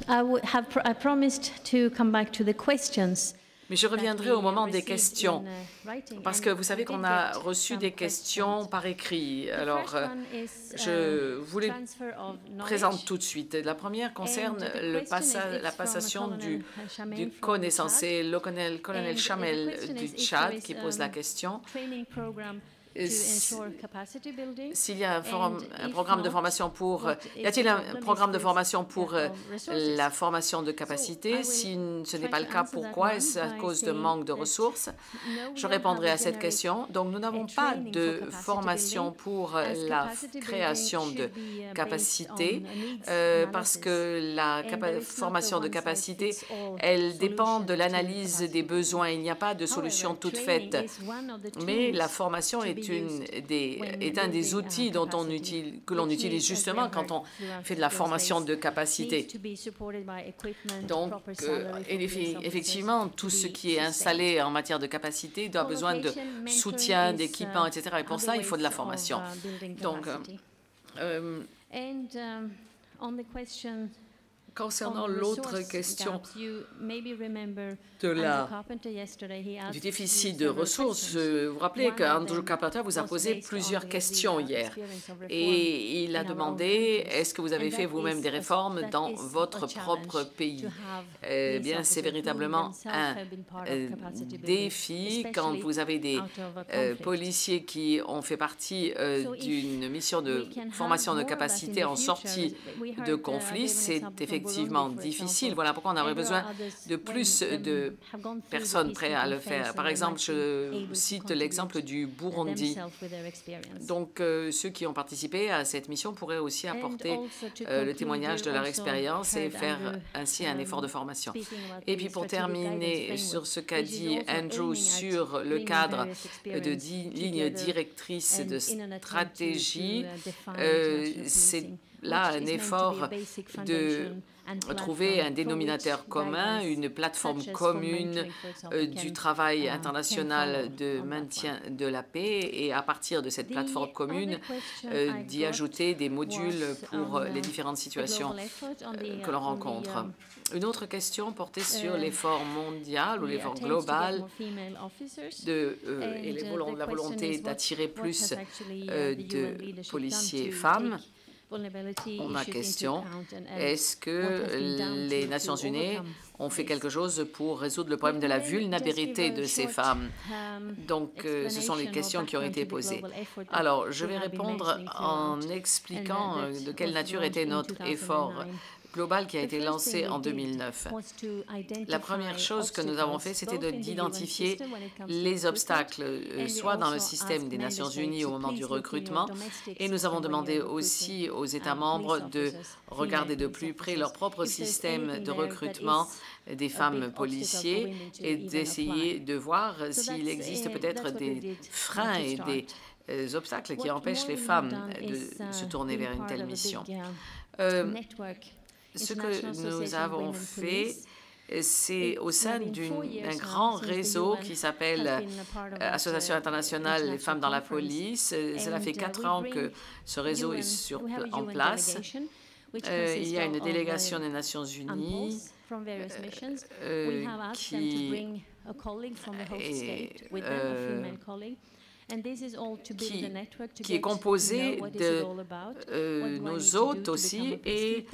I promised to come back to the questions. Mais je reviendrai au moment des questions, parce que vous savez qu'on a reçu des questions par écrit. Alors, je vous les présente tout de suite. La première concerne la passation du connaissance. C'est le colonel Chamel du Tchad qui pose la question. S'il y a un programme de formation pour... Y a-t-il un programme de formation pour la formation de capacité? Si ce n'est pas le cas, pourquoi? Est-ce à cause de manque de ressources? Je répondrai à cette question. Donc, nous n'avons pas de formation pour la création de capacité parce que la formation de capacité, elle dépend de l'analyse des besoins. Il n'y a pas de solution toute faite. Mais la formation est un des outils que l'on utilise justement quand on fait de la formation de capacité. Donc, effectivement, tout ce qui est installé en matière de capacité doit besoin de soutien, d'équipement, etc. Et pour ça, il faut de la formation. Donc, concernant l'autre question du déficit de ressources, vous vous rappelez qu'Andrew Carpenter vous a posé plusieurs questions hier et il a demandé est-ce que vous avez fait vous-même des réformes dans votre propre pays? Eh bien, c'est véritablement un défi quand vous avez des policiers qui ont fait partie d'une mission de formation de capacité en sortie de conflit. C'est effectivement difficile. Voilà pourquoi on aurait besoin de plus de personnes prêtes à le faire. Par exemple, je cite l'exemple du Burundi. Donc, ceux qui ont participé à cette mission pourraient aussi apporter le témoignage de leur expérience et faire ainsi un effort de formation. Et puis, pour terminer sur ce qu'a dit Andrew sur le cadre de lignes directrices de stratégie, c'est là un effort de trouver un dénominateur commun, une plateforme commune du travail international de maintien de la paix et à partir de cette plateforme commune, d'y ajouter des modules pour les différentes situations que l'on rencontre. Une autre question portait sur l'effort mondial ou l'effort global et la volonté d'attirer plus de policiers femmes. Ma question, est-ce que les Nations unies ont fait quelque chose pour résoudre le problème de la vulnérabilité de ces femmes? Donc, ce sont les questions qui ont été posées. Alors, je vais répondre en expliquant de quelle nature était notre effort global qui a été lancé en 2009. La première chose que nous avons fait, c'était d'identifier les obstacles, soit dans le système des Nations unies au moment du recrutement, et nous avons demandé aussi aux États membres de regarder de plus près leur propre système de recrutement des femmes policiers et d'essayer de voir s'il existe peut-être des freins et des obstacles qui empêchent les femmes de se tourner vers une telle mission. Ce que nous avons fait, c'est au sein d'un grand réseau qui s'appelle Association internationale des femmes dans la police. Cela fait 4 ans que ce réseau est en place. Il y a une délégation des Nations unies qui est composé de nos hôtes aussi et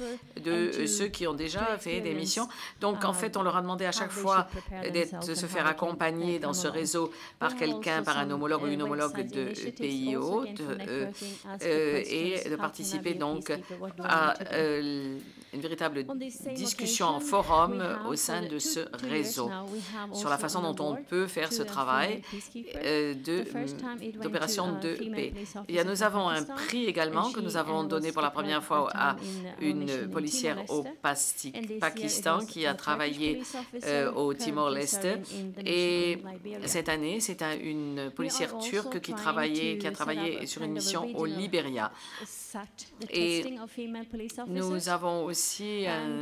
de ceux qui ont déjà fait des missions. Donc, en fait, on leur a demandé à chaque fois de se faire accompagner dans ce réseau par quelqu'un, par un homologue ou une homologue de pays hôtes et de participer donc à une véritable discussion en forum au sein de ce réseau sur la façon dont on peut faire ce travail d'opération de paix. Nous avons un prix également que nous avons donné pour la première fois à une policière au Pakistan qui a travaillé au Timor-Leste. Et cette année, c'est une policière turque qui a travaillé sur une mission au Libéria. Et nous avons aussi un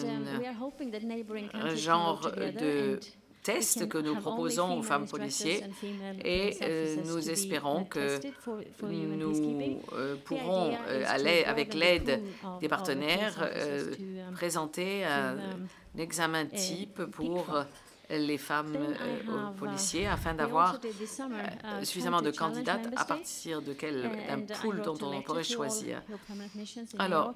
genre de test que nous proposons aux femmes policiers et nous espérons que nous pourrons, avec l'aide des partenaires, présenter un examen type pour les femmes policiers afin d'avoir suffisamment de candidates à partir d'un pool dont on pourrait choisir. Alors,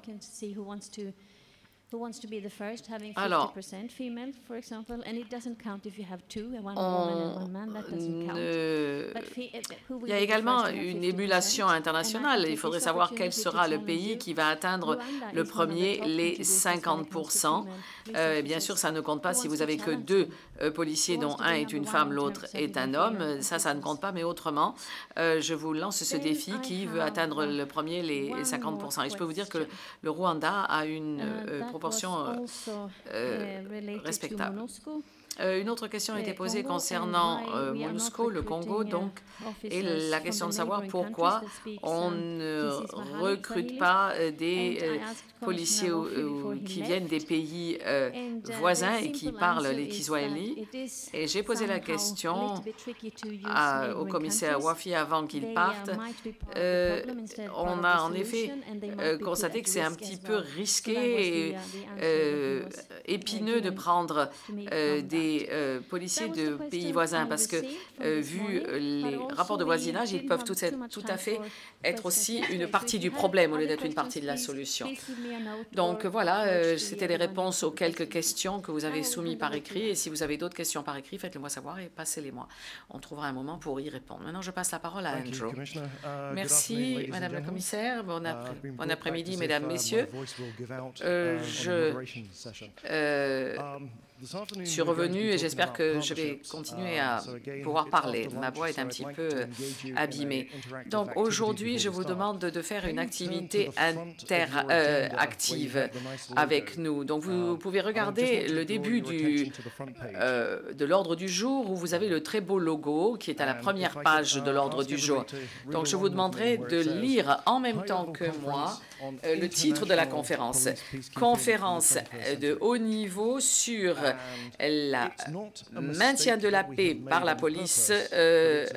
il y a également une émulation internationale. Il faudrait savoir quel sera le pays qui va atteindre le premier les 50%. Bien sûr, ça ne compte pas si vous avez que 2 policiers, dont un est une femme, l'autre est un homme. Ça ne compte pas, mais autrement, je vous lance ce défi qui veut atteindre le premier les 50%. Et je peux vous dire que le Rwanda a une proportion respectable. Une autre question a été posée concernant MONUSCO, le Congo, donc, et la question de savoir pourquoi on ne recrute pas des policiers qui viennent des pays voisins et qui parlent les Kiswahili. Et j'ai posé la question au commissaire Wafi avant qu'il parte. On a en effet constaté que c'est un petit peu risqué et épineux de prendre des policiers de pays voisins parce que, vu les rapports de voisinage, ils peuvent tout à fait être aussi une partie du problème au lieu d'être une partie de la solution. Donc voilà, c'était les réponses aux quelques questions que vous avez soumises par écrit. Et si vous avez d'autres questions par écrit, faites-le moi savoir et passez-les-moi. On trouvera un moment pour y répondre. Maintenant, je passe la parole à Andrew. Merci, Madame la Commissaire. Bon après-midi, Mesdames, Messieurs. Je suis revenu et j'espère que je vais continuer à pouvoir parler. Ma voix est un petit peu abîmée. Donc aujourd'hui, je vous demande de faire une activité interactive avec nous. Donc vous pouvez regarder le début de l'ordre du jour où vous avez le très beau logo qui est à la première page de l'ordre du jour. Donc je vous demanderai de lire en même temps que moi le titre de la conférence. Conférence de haut niveau sur le maintien de la paix par la police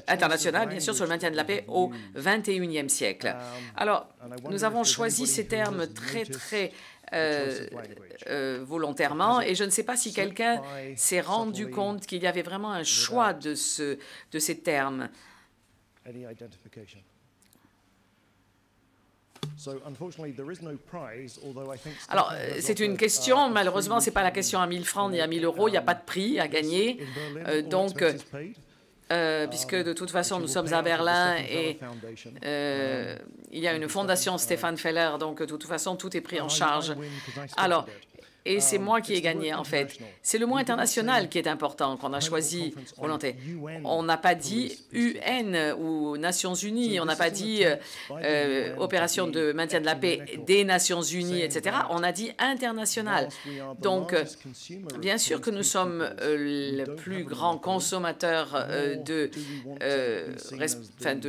internationale, bien sûr, sur le maintien de la paix au XXIe siècle. Alors, nous avons choisi ces termes très volontairement, et je ne sais pas si quelqu'un s'est rendu compte qu'il y avait vraiment un choix de ces termes. Alors, c'est une question, malheureusement, ce n'est pas la question à 1 000 francs ni à 1 000 euros, il n'y a pas de prix à gagner. Puisque de toute façon, nous sommes à Berlin et il y a une fondation Stéphane Feller, donc de toute façon, tout est pris en charge. Alors, et c'est moi qui ai gagné, en fait. C'est le mot international qui est important, qu'on a choisi volontairement. On n'a pas dit UN ou Nations Unies, on n'a pas dit opération de maintien de la paix des Nations Unies, etc. On a dit international. Donc, bien sûr que nous sommes le plus grand consommateur de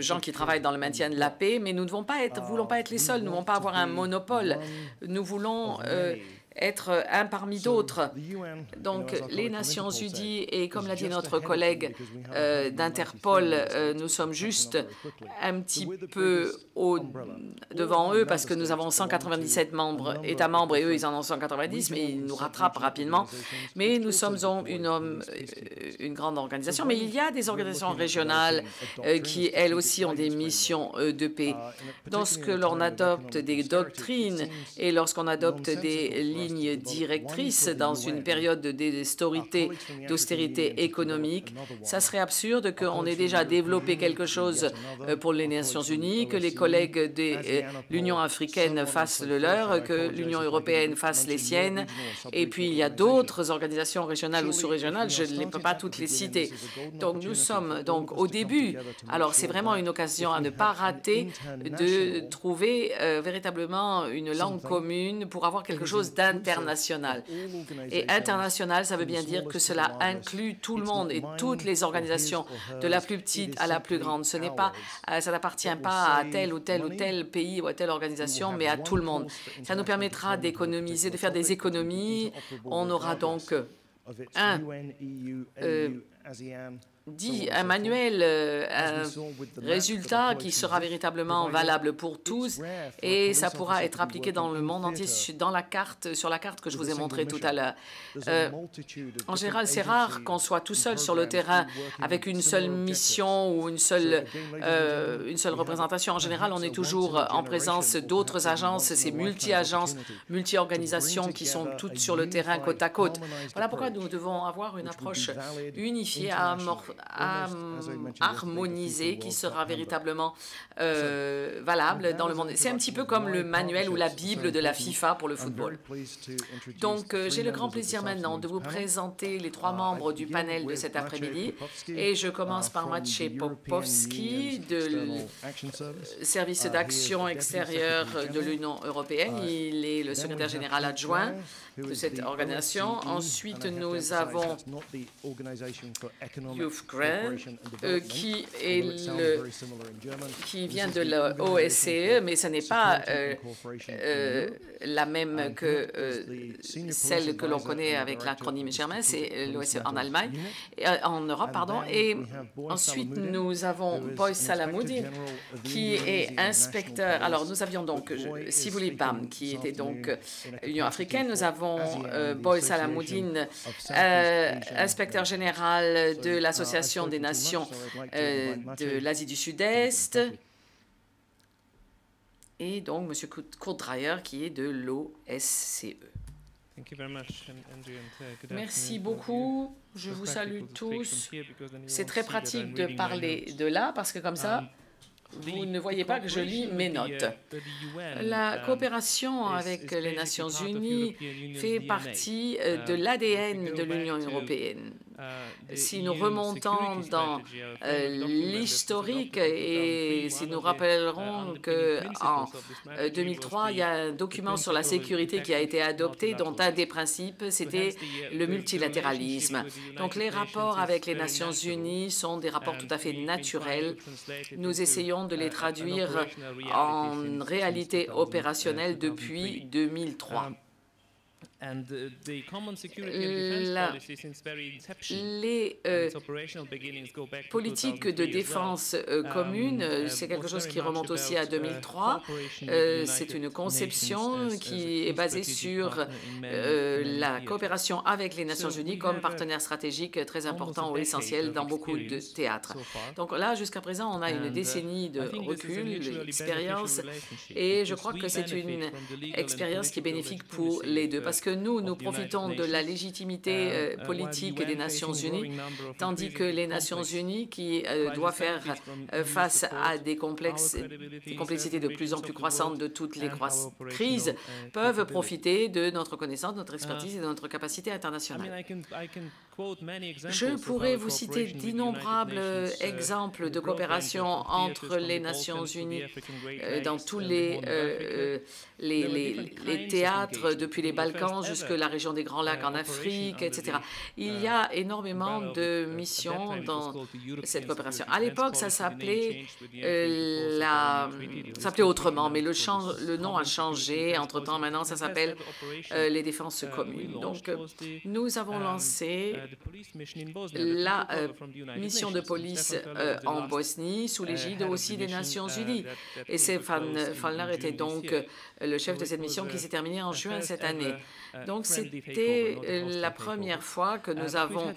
gens qui travaillent dans le maintien de la paix, mais nous ne voulons pas être les seuls, nous ne voulons pas avoir un monopole. Nous voulons être un parmi d'autres. Donc, les Nations Unies, et comme l'a dit notre collègue d'Interpol, nous sommes juste un petit peu devant eux parce que nous avons 197 États membres et eux, ils en ont 190, mais ils nous rattrapent rapidement. Mais nous sommes une grande organisation. Mais il y a des organisations régionales qui, elles aussi, ont des missions de paix. Lorsque l'on adopte des doctrines et lorsqu'on adopte des lignes directrices dans une période d'austérité économique, ça serait absurde qu'on ait déjà développé quelque chose pour les Nations Unies, que les collègues de l'Union africaine fassent le leur, que l'Union européenne fasse les siennes, et puis il y a d'autres organisations régionales ou sous-régionales, je ne peux pas toutes les citer. Donc nous sommes donc au début. Alors c'est vraiment une occasion à ne pas rater de trouver véritablement une langue commune pour avoir quelque chose d'international. Et international, ça veut bien dire que cela inclut tout le monde et toutes les organisations, de la plus petite à la plus grande. Ça n'appartient pas à tel ou tel pays ou à telle organisation, mais à tout le monde. Ça nous permettra d'économiser, de faire des économies. On aura donc un manuel, un résultat qui sera véritablement valable pour tous et ça pourra être appliqué dans le monde entier sur la carte que je vous ai montrée tout à l'heure. En général, c'est rare qu'on soit tout seul sur le terrain avec une seule mission ou une seule représentation. En général, on est toujours en présence d'autres agences, ces multi-agences, multi-organisations qui sont toutes sur le terrain côte à côte. Voilà pourquoi nous devons avoir une approche unifiée, harmonisée, qui sera véritablement valable dans le monde. C'est un petit peu comme le manuel ou la Bible de la FIFA pour le football. Donc, j'ai le grand plaisir maintenant de vous présenter les 3 membres du panel de cet après-midi. Et je commence par Maciej Popowski, de Service d'action extérieure de l'Union européenne. Il est le secrétaire général adjoint de cette organisation. Ensuite, nous avons Hugh Grant, qui vient de l'OSCE, mais ce n'est pas la même que celle que l'on connaît avec l'acronyme germain, c'est l'OSCE en Allemagne, en Europe, pardon. Et ensuite, nous avons Boy Salamoudine, qui est inspecteur. Alors, nous avions donc Sivuli Bam, qui était donc Union africaine. Nous avons Boy Salamoudine, inspecteur général de l'Association des Nations de l'Asie du Sud-Est. Et donc, M. Kurt Dreyer, qui est de l'OSCE. Merci beaucoup. Je vous salue tous. C'est très pratique de parler de là, parce que comme ça, vous ne voyez pas que je lis mes notes. La coopération avec les Nations Unies fait partie de l'ADN de l'Union européenne. Si nous remontons dans l'historique et si nous rappellerons qu'en 2003, il y a un document sur la sécurité qui a été adopté, dont un des principes, c'était le multilatéralisme. Donc, les rapports avec les Nations Unies sont des rapports tout à fait naturels. Nous essayons de les traduire en réalité opérationnelle depuis 2003. Les politiques de défense commune, c'est quelque chose qui remonte aussi à 2003. C'est une conception qui est basée sur la coopération avec les Nations Unies comme partenaire stratégique très important ou essentiel dans beaucoup de théâtres. Donc là, jusqu'à présent, on a une décennie de recul, d'expérience, et je crois que c'est une expérience qui est bénéfique pour les deux, parce que nous profitons de la légitimité politique des Nations Unies, tandis que les Nations Unies, qui doivent faire face à des complexités de plus en plus croissantes de toutes les crises, peuvent profiter de notre connaissance, de notre expertise et de notre capacité internationale. Je pourrais vous citer d'innombrables exemples de coopération entre les Nations Unies dans tous les théâtres, depuis les Balkans jusqu'à la région des Grands Lacs en Afrique, etc. Il y a énormément de missions dans cette coopération. À l'époque, ça s'appelait autrement, mais le nom a changé. Entre-temps, maintenant, ça s'appelle les défenses communes. Donc, nous avons lancé la mission de police en Bosnie sous l'égide aussi des Nations Unies. Et Stefan Fallner était donc le chef de cette mission qui s'est terminée en juin cette année. Donc, c'était la première fois que nous avons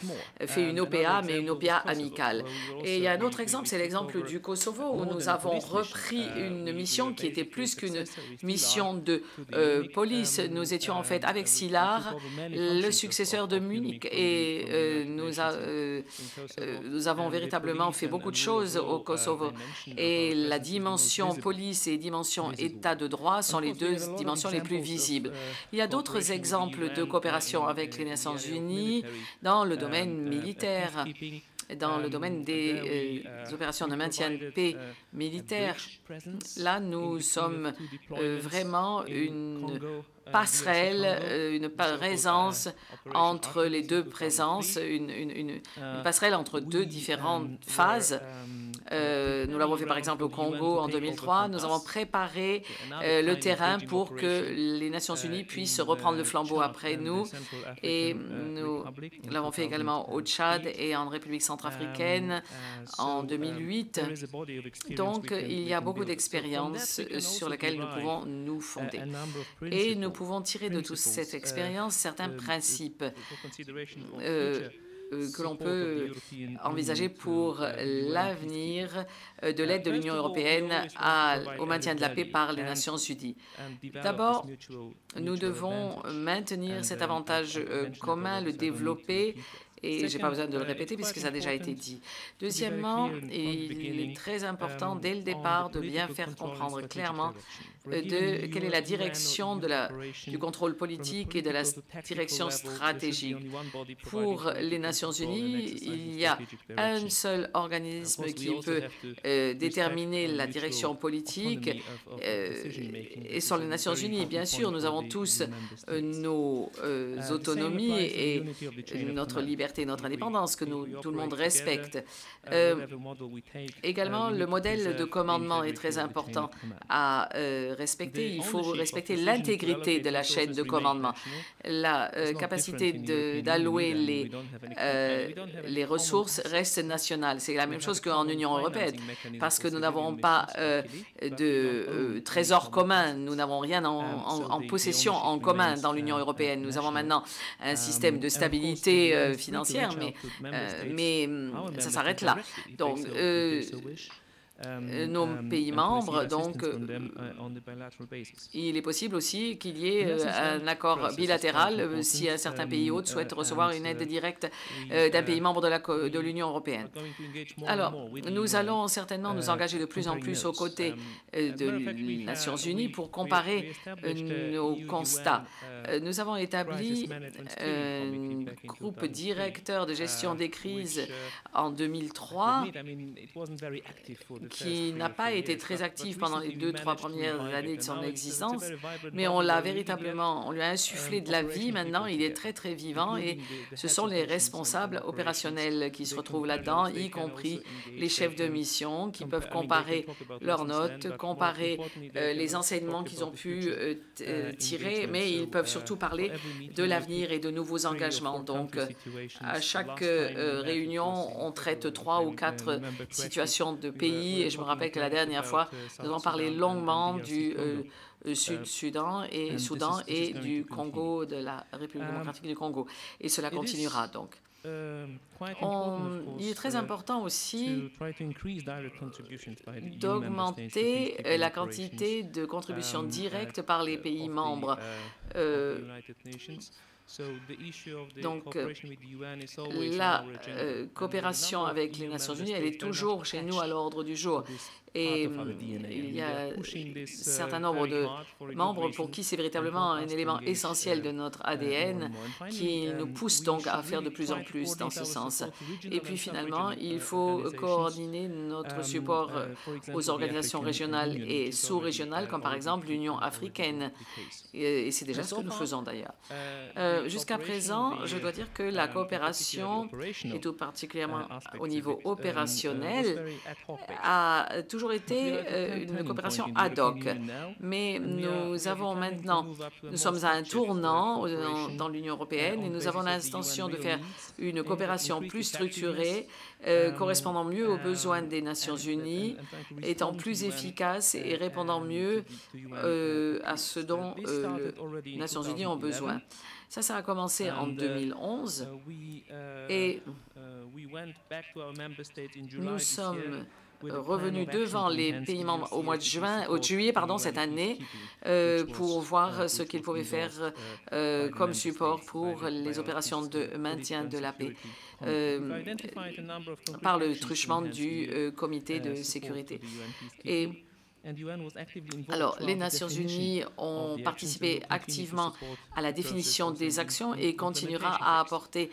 fait une OPA, mais une OPA amicale. Et il y a un autre exemple, c'est l'exemple du Kosovo, où nous avons repris une mission qui était plus qu'une mission de police. Nous étions en fait avec SILAR, le successeur de Munich, et nous avons véritablement fait beaucoup de choses au Kosovo. Et la dimension police et dimension État de droit sont les deux dimensions les plus visibles. Il y a d'autres exemples de coopération avec les Nations Unies dans le domaine militaire, dans le domaine des opérations de maintien de paix militaire. Là, nous sommes vraiment une passerelle, une présence entre les deux présences, une passerelle entre deux différentes phases Nous l'avons fait par exemple au Congo en 2003. Nous avons préparé le terrain pour que les Nations Unies puissent reprendre le flambeau après nous. Et nous l'avons fait également au Tchad et en République centrafricaine en 2008. Donc, il y a beaucoup d'expériences sur lesquelles nous pouvons nous fonder. Et nous pouvons tirer de toute cette expérience certains principes que l'on peut envisager pour l'avenir de l'aide de l'Union européenne au maintien de la paix par les Nations unies. D'abord, nous devons maintenir cet avantage commun, le développer, et je n'ai pas besoin de le répéter puisque ça a déjà été dit. Deuxièmement, il est très important dès le départ de bien faire comprendre clairement quelle est la direction du contrôle politique et de la direction stratégique. Pour les Nations unies, il y a un seul organisme qui peut déterminer la direction politique et sont les Nations unies. Bien sûr, nous avons tous nos autonomies et notre liberté et notre indépendance que tout le monde respecte. Également, le modèle de commandement est très important à respecter. Il faut respecter l'intégrité de la chaîne de commandement. La capacité d'allouer les ressources reste nationale. C'est la même chose qu'en Union européenne, parce que nous n'avons pas de trésor commun, nous n'avons rien en possession en commun dans l'Union européenne. Nous avons maintenant un système de stabilité financière, mais ça s'arrête là. Donc, nos pays membres, donc il est possible aussi qu'il y ait un accord bilatéral si un certain pays hôte souhaite recevoir une aide directe d'un pays membre de l'Union européenne. Alors, nous allons certainement nous engager de plus en plus aux côtés des Nations unies pour comparer nos constats. Nous avons établi un groupe directeur de gestion des crises en 2003 qui n'a pas été très actif pendant les 2-3 premières années de son existence, mais on l'a véritablement, on lui a insufflé de la vie. Maintenant, il est très, très vivant et ce sont les responsables opérationnels qui se retrouvent là-dedans, y compris les chefs de mission qui peuvent comparer leurs notes, comparer les enseignements qu'ils ont pu tirer, mais ils peuvent surtout parler de l'avenir et de nouveaux engagements. Donc, à chaque réunion, on traite 3 ou 4 situations de pays. Et je me rappelle que la dernière fois, nous avons parlé longuement du Sud-Soudan et du Congo, de la République démocratique du Congo. Et cela continuera donc. Il est très important aussi d'augmenter la quantité de contributions directes par les pays membres. Donc, la coopération avec les Nations unies, elle est toujours chez nous à l'ordre du jour. Et il y a un certain nombre de membres pour qui c'est véritablement un élément essentiel de notre ADN qui nous pousse donc à faire de plus en plus dans ce sens. Et puis finalement, il faut coordonner notre support aux organisations régionales et sous-régionales, comme par exemple l'Union africaine. Et c'est déjà ce que nous faisons d'ailleurs. Jusqu'à présent, je dois dire que la coopération, et tout particulièrement au niveau opérationnel, a toujours été une coopération ad hoc. Mais nous avons maintenant, nous sommes à un tournant dans l'Union européenne et nous avons l'intention de faire une coopération plus structurée, correspondant mieux aux besoins des Nations unies, étant plus efficace et répondant mieux à ce dont les Nations unies ont besoin. Ça a commencé en 2011 et nous sommes revenus devant les pays membres au mois de juillet cette année pour voir ce qu'ils pouvaient faire comme support pour les opérations de maintien de la paix par le truchement du comité de sécurité. Et Alors, les Nations Unies ont participé activement à la définition des actions et continuera à apporter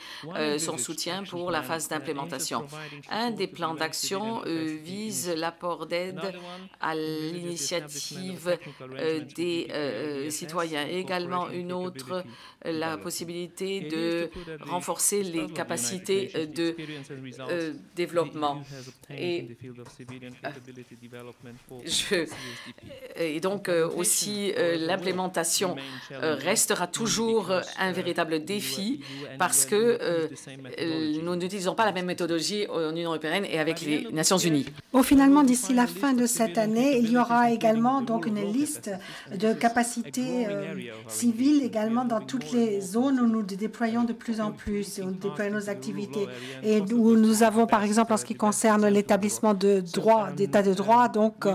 son soutien pour la phase d'implémentation. Un des plans d'action vise l'apport d'aide à l'initiative des citoyens. Également, une autre, la possibilité de renforcer les capacités de développement. Et donc aussi l'implémentation restera toujours un véritable défi parce que nous n'utilisons pas la même méthodologie en Union européenne et avec les Nations Unies. Bon, finalement, d'ici la fin de cette année, il y aura également donc une liste de capacités civiles également dans toutes les zones où nous déployons de plus en plus, où nous déployons nos activités et où nous avons, par exemple, en ce qui concerne l'établissement de droit, d'état de droit, donc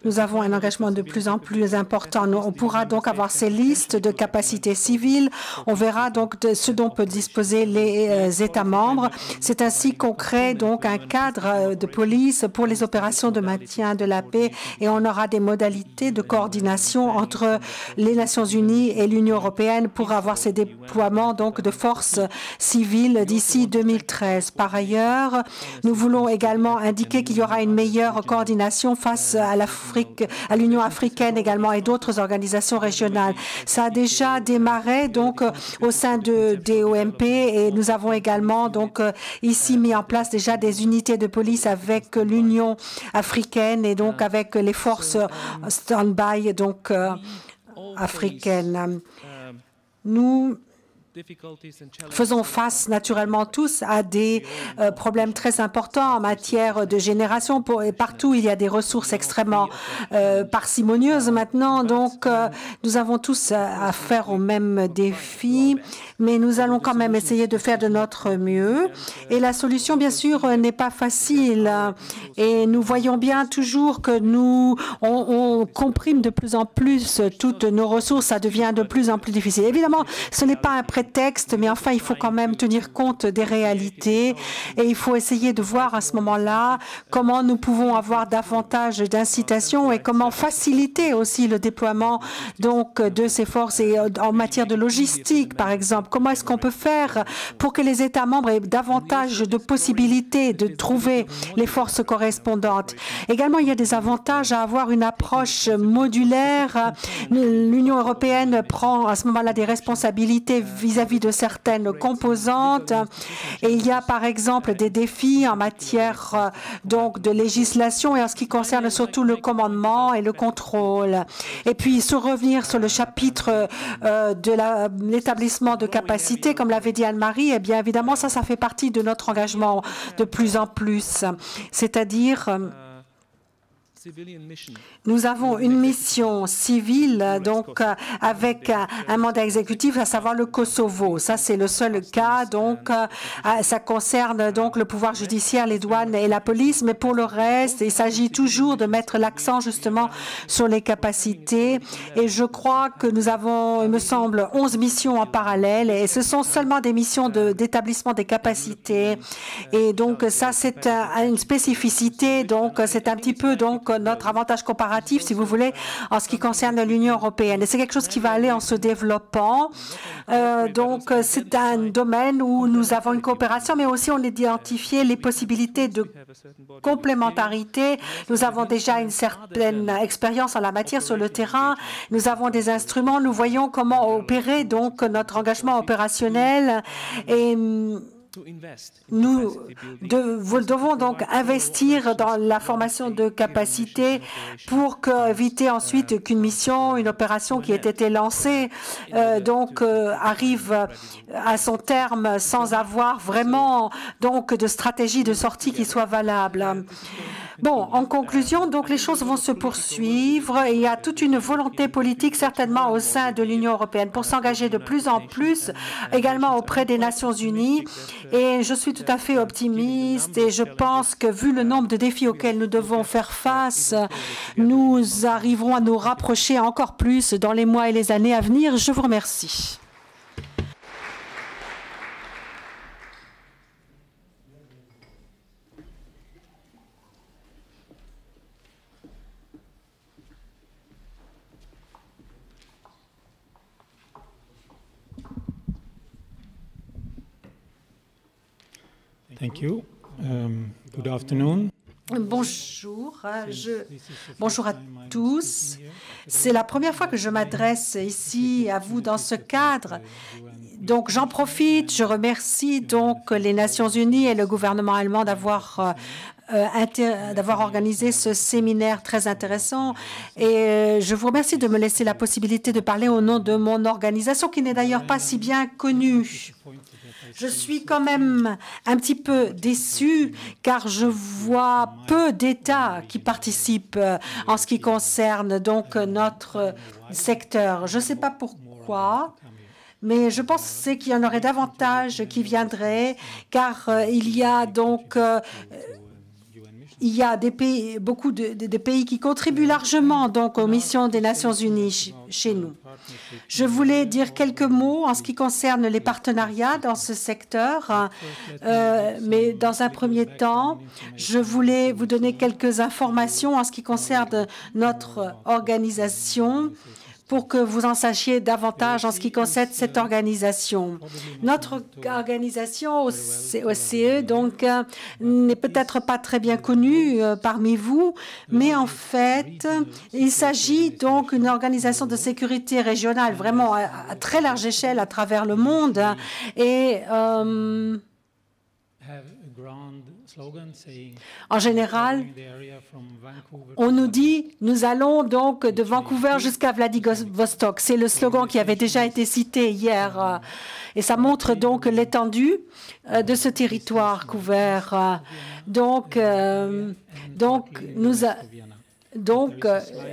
nous avons un engagement de plus en plus important. On pourra donc avoir ces listes de capacités civiles. On verra donc de ce dont peuvent disposer les États membres. C'est ainsi qu'on crée donc un cadre de police pour les opérations de maintien de la paix et on aura des modalités de coordination entre les Nations Unies et l'Union européenne pour avoir ces déploiements donc de forces civiles d'ici 2013. Par ailleurs, nous voulons également indiquer qu'il y aura une meilleure coordination face à l'Afrique, à l'Union africaine également et d'autres organisations régionales. Ça a déjà démarré donc au sein de DOMP et nous avons également donc ici mis en place déjà des unités de police avec l'Union africaine et donc avec les forces stand-by donc africaines. Nous faisons face naturellement tous à des problèmes très importants en matière de génération. Et partout, il y a des ressources extrêmement parcimonieuses maintenant. Donc, nous avons tous affaire au même défi, mais nous allons quand même essayer de faire de notre mieux. Et la solution, bien sûr, n'est pas facile. Et nous voyons bien toujours que on comprime de plus en plus toutes nos ressources. Ça devient de plus en plus difficile. Évidemment, ce n'est pas un prétexte, mais enfin, il faut quand même tenir compte des réalités et il faut essayer de voir à ce moment-là comment nous pouvons avoir davantage d'incitation et comment faciliter aussi le déploiement donc de ces forces et en matière de logistique, par exemple. Comment est-ce qu'on peut faire pour que les États membres aient davantage de possibilités de trouver les forces correspondantes? Également, il y a des avantages à avoir une approche modulaire. L'Union européenne prend à ce moment-là des responsabilités vis-à-vis de certaines composantes. Et il y a par exemple des défis en matière donc de législation et en ce qui concerne surtout le commandement et le contrôle. Et puis, revenir sur le chapitre de l'établissement de capacité, comme l'avait dit Anne-Marie, eh bien évidemment, ça fait partie de notre engagement de plus en plus. C'est-à-dire, nous avons une mission civile donc avec un mandat exécutif, à savoir le Kosovo. Ça, c'est le seul cas. Donc, ça concerne donc le pouvoir judiciaire, les douanes et la police. Mais pour le reste, il s'agit toujours de mettre l'accent justement sur les capacités. Et je crois que nous avons, il me semble, 11 missions en parallèle. Et ce sont seulement des missions d'établissement des capacités. Et donc, ça, c'est une spécificité. Donc, c'est un petit peu donc notre avantage comparatif, si vous voulez, en ce qui concerne l'Union européenne. Et c'est quelque chose qui va aller en se développant. Donc, c'est un domaine où nous avons une coopération, mais aussi on a identifié les possibilités de complémentarité. Nous avons déjà une certaine expérience en la matière sur le terrain. Nous avons des instruments. Nous voyons comment opérer donc notre engagement opérationnel et nous devons donc investir dans la formation de capacités pour éviter ensuite qu'une mission, une opération qui ait été lancée arrive à son terme sans avoir vraiment donc de stratégie de sortie qui soit valable. Bon, en conclusion, donc les choses vont se poursuivre et il y a toute une volonté politique certainement au sein de l'Union européenne pour s'engager de plus en plus également auprès des Nations Unies. Et je suis tout à fait optimiste et je pense que vu le nombre de défis auxquels nous devons faire face, nous arriverons à nous rapprocher encore plus dans les mois et les années à venir. Je vous remercie. Thank you. Good afternoon. Bonjour, bonjour à tous. C'est la première fois que je m'adresse ici à vous dans ce cadre. Donc j'en profite, je remercie donc les Nations Unies et le gouvernement allemand d'avoir organisé ce séminaire très intéressant. Et je vous remercie de me laisser la possibilité de parler au nom de mon organisation, qui n'est d'ailleurs pas si bien connue. Je suis quand même un petit peu déçue car je vois peu d'États qui participent en ce qui concerne donc notre secteur. Je ne sais pas pourquoi, mais je pense qu'il y en aurait davantage qui viendraient car il y a donc des pays, beaucoup de pays qui contribuent largement donc aux missions des Nations Unies chez nous. Je voulais dire quelques mots en ce qui concerne les partenariats dans ce secteur, mais dans un premier temps, je voulais vous donner quelques informations en ce qui concerne notre organisation pour que vous en sachiez davantage en ce qui concerne cette organisation. Notre organisation OSCE donc n'est peut-être pas très bien connue parmi vous, mais en fait, il s'agit donc d'une organisation de sécurité régionale vraiment à très large échelle à travers le monde et en général, on nous dit « nous allons donc de Vancouver jusqu'à Vladivostok ». C'est le slogan qui avait déjà été cité hier. Et ça montre donc l'étendue de ce territoire couvert. Donc,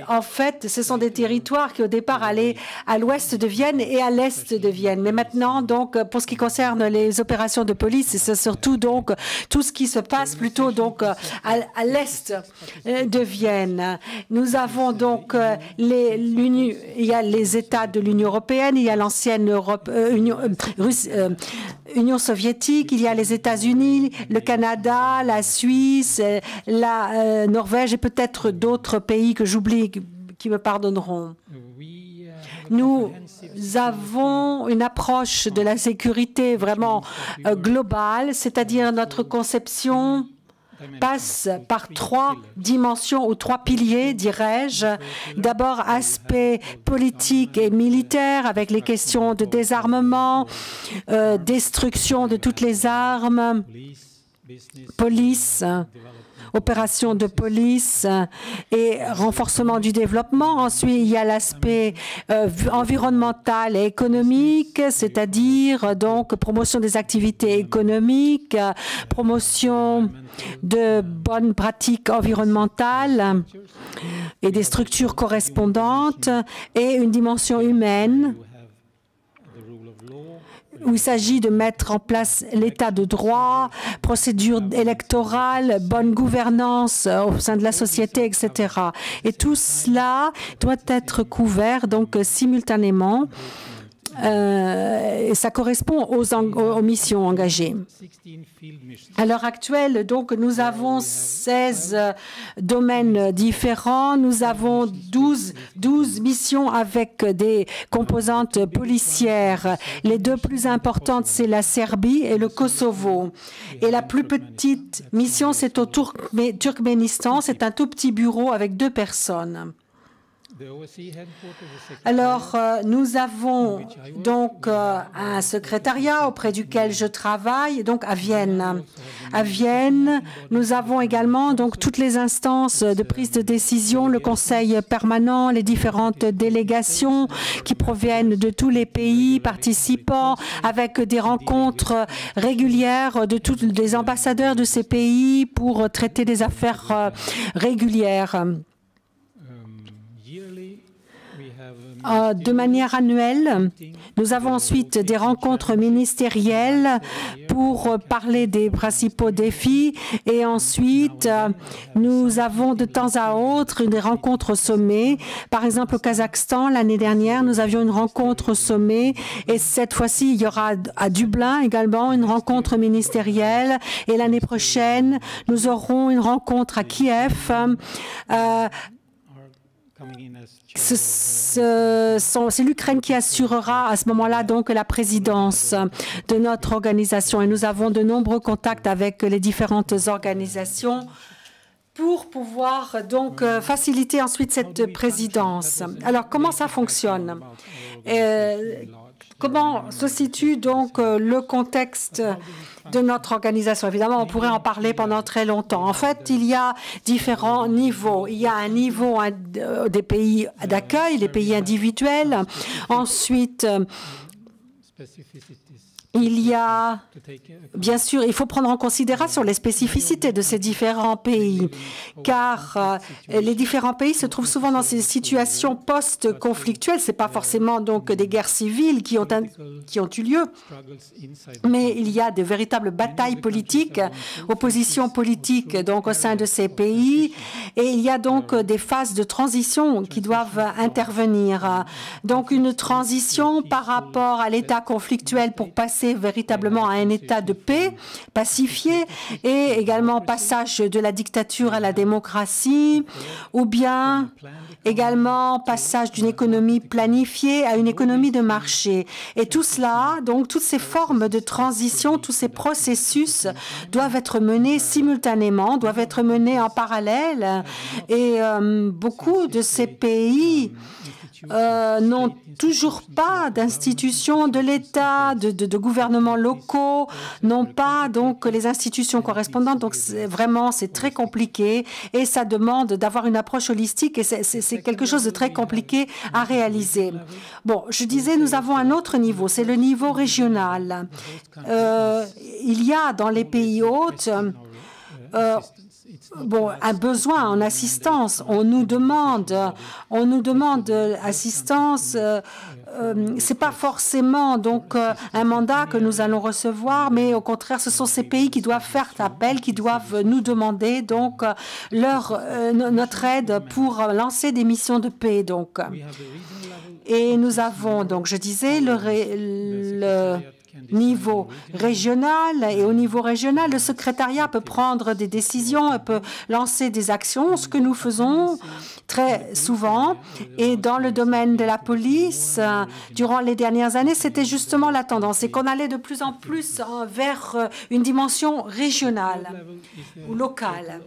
en fait, ce sont des territoires qui, au départ, allaient à l'ouest de Vienne et à l'est de Vienne. Mais maintenant, donc, pour ce qui concerne les opérations de police, c'est surtout donc tout ce qui se passe plutôt donc à l'est de Vienne. Nous avons donc il y a les États de l'Union européenne, il y a l'ancienne Union soviétique, il y a les États-Unis, le Canada, la Suisse, la Norvège et peut-être d'autres pays que j'oublie, qui me pardonneront. Nous avons une approche de la sécurité vraiment globale, c'est-à-dire notre conception passe par trois dimensions ou trois piliers, dirais-je. D'abord, aspect politique et militaire avec les questions de désarmement, destruction de toutes les armes, police, opérations de police et renforcement du développement. Ensuite, il y a l'aspect environnemental et économique, c'est-à-dire donc promotion des activités économiques, promotion de bonnes pratiques environnementales et des structures correspondantes, et une dimension humaine où il s'agit de mettre en place l'état de droit, procédure électorale, bonne gouvernance au sein de la société, etc. Et tout cela doit être couvert donc simultanément. Et ça correspond aux missions engagées. À l'heure actuelle, donc, nous avons 16 domaines différents. Nous avons 12 missions avec des composantes policières. Les deux plus importantes, c'est la Serbie et le Kosovo. Et la plus petite mission, c'est au Turkménistan. C'est un tout petit bureau avec 2 personnes. Alors, nous avons donc un secrétariat auprès duquel je travaille, donc à Vienne. À Vienne, nous avons également donc toutes les instances de prise de décision, le conseil permanent, les différentes délégations qui proviennent de tous les pays participants, avec des rencontres régulières de tous les ambassadeurs de ces pays pour traiter des affaires régulières. De manière annuelle, nous avons ensuite des rencontres ministérielles pour parler des principaux défis, et ensuite nous avons de temps à autre des rencontres au sommet. Par exemple, au Kazakhstan, l'année dernière, nous avions une rencontre au sommet, et cette fois-ci, il y aura à Dublin également une rencontre ministérielle, et l'année prochaine, nous aurons une rencontre à Kiev c'est l'Ukraine qui assurera à ce moment-là donc la présidence de notre organisation. Et nous avons de nombreux contacts avec les différentes organisations pour pouvoir donc faciliter ensuite cette présidence. Alors, comment ça fonctionne? Comment se situe donc le contexte de notre organisation? Évidemment, on pourrait en parler pendant très longtemps. En fait, il y a différents niveaux. Il y a un niveau des pays d'accueil, les pays individuels. Ensuite, il y a, bien sûr, il faut prendre en considération les spécificités de ces différents pays, car les différents pays se trouvent souvent dans ces situations post-conflictuelles. Ce n'est pas forcément donc des guerres civiles qui ont eu lieu, mais il y a de véritables batailles politiques, oppositions politiques donc au sein de ces pays, et il y a donc des phases de transition qui doivent intervenir. Donc une transition par rapport à l'état conflictuel pour passer véritablement à un état de paix pacifié, et également passage de la dictature à la démocratie, ou bien également passage d'une économie planifiée à une économie de marché. Et tout cela, donc toutes ces formes de transition, tous ces processus doivent être menés simultanément, doivent être menés en parallèle, et beaucoup de ces pays n'ont toujours pas d'institutions de l'État, de gouvernements locaux, n'ont pas donc les institutions correspondantes. Donc vraiment, c'est très compliqué et ça demande d'avoir une approche holistique et c'est quelque chose de très compliqué à réaliser. Bon, je disais, nous avons un autre niveau, c'est le niveau régional. Il y a dans les pays hôtes un besoin en assistance. On nous demande assistance. C'est pas forcément donc un mandat que nous allons recevoir, mais au contraire, ce sont ces pays qui doivent faire appel, qui doivent nous demander donc notre aide pour lancer des missions de paix. Donc, et nous avons donc, je disais, le niveau régional, et au niveau régional, le secrétariat peut prendre des décisions, peut lancer des actions, ce que nous faisons très souvent. Et dans le domaine de la police, durant les dernières années, c'était justement la tendance, et qu'on allait de plus en plus vers une dimension régionale ou locale.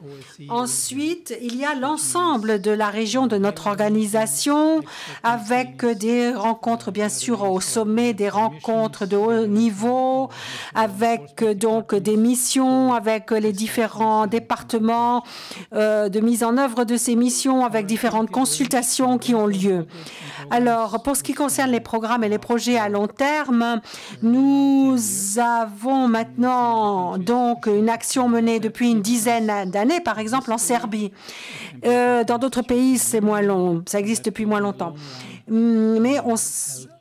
Ensuite, il y a l'ensemble de la région de notre organisation, avec des rencontres, bien sûr, au sommet, des rencontres de haut niveau, avec donc des missions, avec les différents départements de mise en œuvre de ces missions, avec différentes consultations qui ont lieu. Alors, pour ce qui concerne les programmes et les projets à long terme, nous avons maintenant donc une action menée depuis une dizaine d'années, par exemple en Serbie. Dans d'autres pays, c'est moins long, ça existe depuis moins longtemps. Mais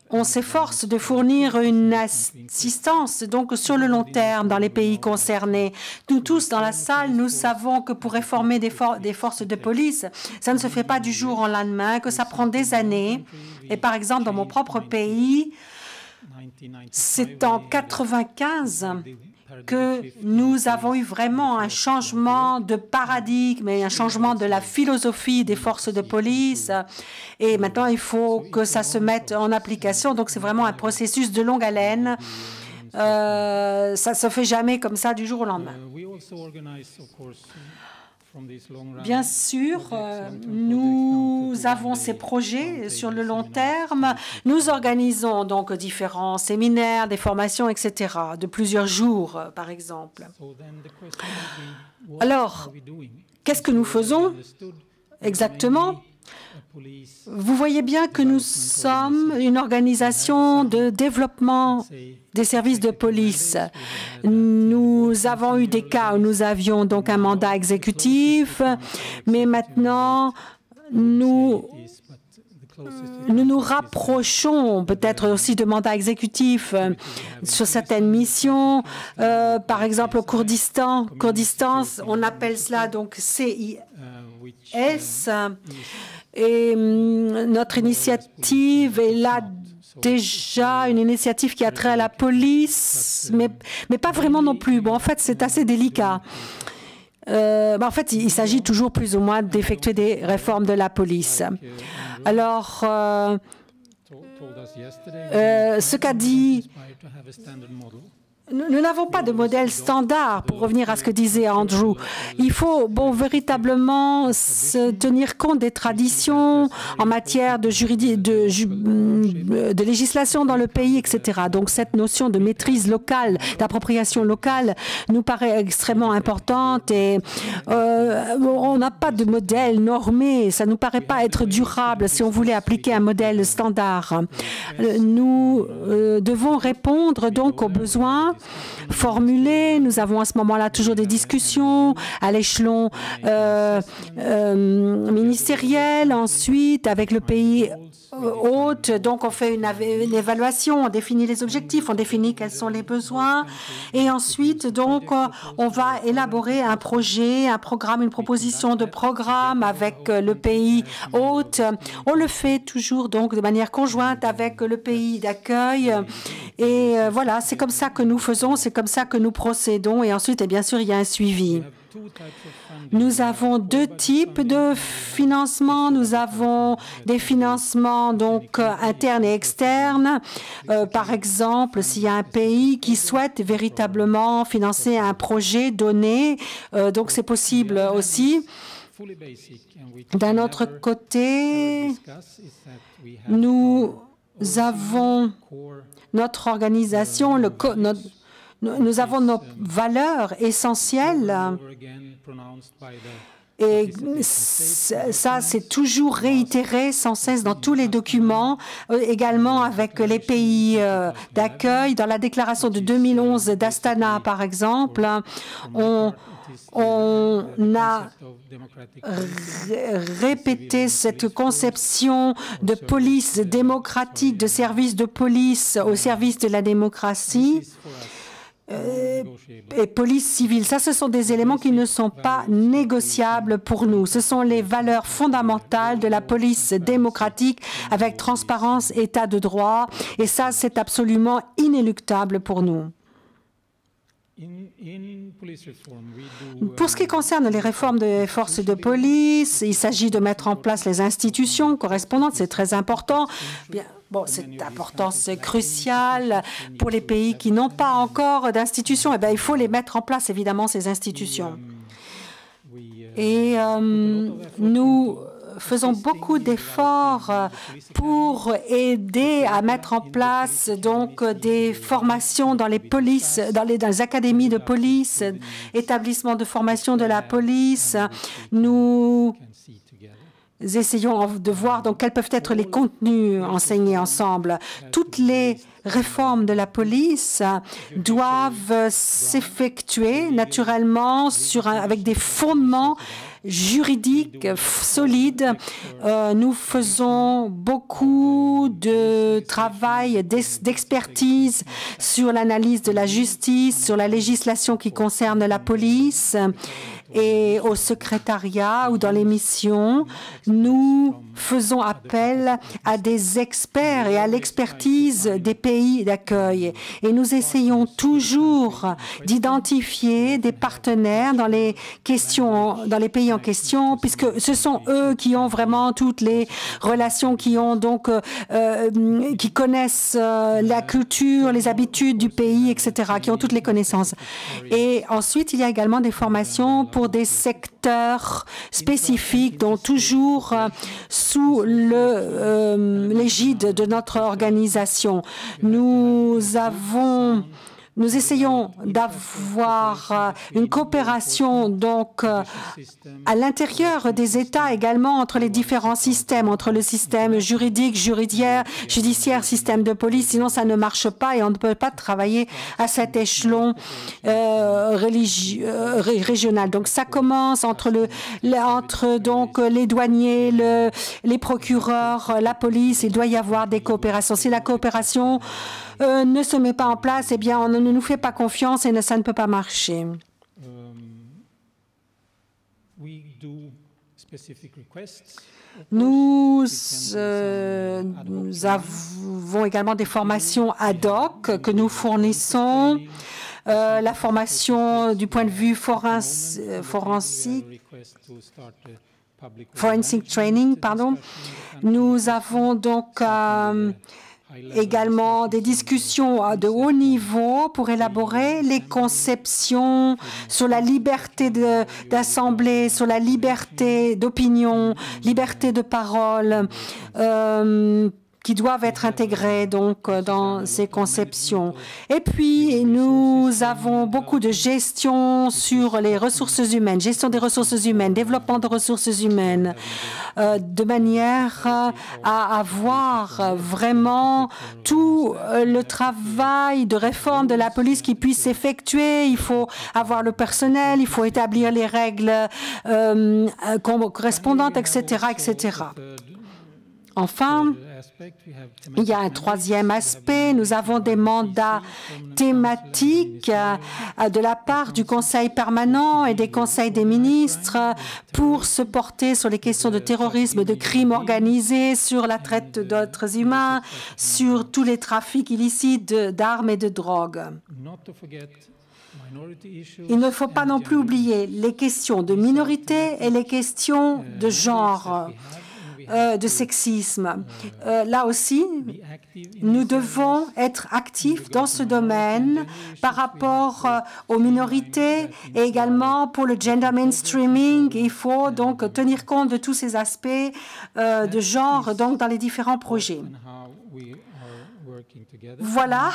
on s'efforce de fournir une assistance donc sur le long terme dans les pays concernés. Nous tous dans la salle, nous savons que pour réformer des forces de police, ça ne se fait pas du jour au lendemain, que ça prend des années. Et par exemple, dans mon propre pays, c'est en 1995 que nous avons eu vraiment un changement de paradigme et un changement de la philosophie des forces de police. Et maintenant, il faut que ça se mette en application. Donc, c'est vraiment un processus de longue haleine. Ça ne se fait jamais comme ça du jour au lendemain. Bien sûr, nous avons ces projets sur le long terme. Nous organisons donc différents séminaires, des formations, etc., de plusieurs jours, par exemple. Alors, qu'est-ce que nous faisons exactement? Vous voyez bien que nous sommes une organisation de développement des services de police. Nous avons eu des cas où nous avions donc un mandat exécutif, mais maintenant, nous nous rapprochons peut-être aussi de mandats exécutifs sur certaines missions. Par exemple, au Kurdistan, on appelle cela donc CIS. Et notre initiative est là déjà une initiative qui a trait à la police, mais pas vraiment non plus. Bon, en fait, c'est assez délicat. en fait, il s'agit toujours plus ou moins d'effectuer des réformes de la police. Alors, ce qu'a dit... Nous n'avons pas de modèle standard, pour revenir à ce que disait Andrew. Il faut véritablement se tenir compte des traditions en matière de législation dans le pays, etc. Donc cette notion de maîtrise locale, d'appropriation locale, nous paraît extrêmement importante et on n'a pas de modèle normé. Ça ne nous paraît pas être durable si on voulait appliquer un modèle standard. Nous devons répondre donc aux besoins formulés. Nous avons à ce moment-là toujours des discussions à l'échelon ministériel, ensuite avec le pays hôte. Donc on fait une évaluation, on définit les objectifs, on définit quels sont les besoins et ensuite donc on va élaborer un projet, un programme, une proposition de programme avec le pays hôte. On le fait toujours donc de manière conjointe avec le pays d'accueil et voilà, c'est comme ça que nous faisons, c'est comme ça que nous procédons et ensuite et bien sûr il y a un suivi. Nous avons deux types de financement. Nous avons des financements donc internes et externes. Par exemple, s'il y a un pays qui souhaite véritablement financer un projet donné, donc c'est possible aussi. D'un autre côté, nous avons notre organisation, nous avons nos valeurs essentielles et ça, c'est toujours réitéré sans cesse dans tous les documents, également avec les pays d'accueil. Dans la déclaration de 2011 d'Astana, par exemple, on a répété cette conception de police démocratique, de service de police au service de la démocratie. Et police civile, ça, ce sont des éléments qui ne sont pas négociables pour nous. Ce sont les valeurs fondamentales de la police démocratique avec transparence, état de droit, et ça, c'est absolument inéluctable pour nous. Pour ce qui concerne les réformes des forces de police, il s'agit de mettre en place les institutions correspondantes, c'est très important. Bien, bon, c'est important, c'est crucial pour les pays qui n'ont pas encore d'institutions. Eh bien, il faut les mettre en place, évidemment, ces institutions. Et nous faisons beaucoup d'efforts pour aider à mettre en place donc des formations dans les polices, dans les académies de police, établissements de formation de la police. Nous essayons de voir donc quels peuvent être les contenus enseignés ensemble. Toutes les réformes de la police doivent s'effectuer naturellement avec des fondements juridiques solides. Nous faisons beaucoup de travail d'expertise sur l'analyse de la justice, sur la législation qui concerne la police. Et au secrétariat ou dans les missions, nous faisons appel à des experts et à l'expertise des pays d'accueil. Et nous essayons toujours d'identifier des partenaires dans les pays en question, puisque ce sont eux qui ont vraiment toutes les relations, qui connaissent la culture, les habitudes du pays, etc., qui ont toutes les connaissances. Et ensuite, il y a également des formations pour des secteurs spécifiques, dont toujours sous l'égide de notre organisation. Nous essayons d'avoir une coopération donc à l'intérieur des États également entre les différents systèmes, entre le système juridique, judiciaire, système de police, sinon ça ne marche pas et on ne peut pas travailler à cet échelon régional. Donc ça commence entre donc les douaniers, les procureurs, la police. Il doit y avoir des coopérations. Si la coopération ne se met pas en place, eh bien, on ne nous fait pas confiance et ça ne peut pas marcher. Nous avons également des formations ad hoc que nous fournissons la formation du point de vue forensic training, pardon. Nous avons donc également des discussions de haut niveau pour élaborer les conceptions sur la liberté d'assemblée, sur la liberté d'opinion, liberté de parole, qui doivent être intégrées donc dans ces conceptions. Et puis, nous avons beaucoup de gestion sur les ressources humaines, gestion des ressources humaines, développement de ressources humaines, de manière à avoir vraiment tout le travail de réforme de la police qui puisse s'effectuer. Il faut avoir le personnel, il faut établir les règles correspondantes, etc., etc. Enfin, il y a un troisième aspect. Nous avons des mandats thématiques de la part du Conseil permanent et des conseils des ministres pour se porter sur les questions de terrorisme, de crimes organisés, sur la traite d'êtres humains, sur tous les trafics illicites d'armes et de drogue. Il ne faut pas non plus oublier les questions de minorité et les questions de genre, de sexisme. Là aussi, nous devons être actifs dans ce domaine par rapport aux minorités et également pour le gender mainstreaming. Il faut donc tenir compte de tous ces aspects de genre donc, dans les différents projets. Voilà,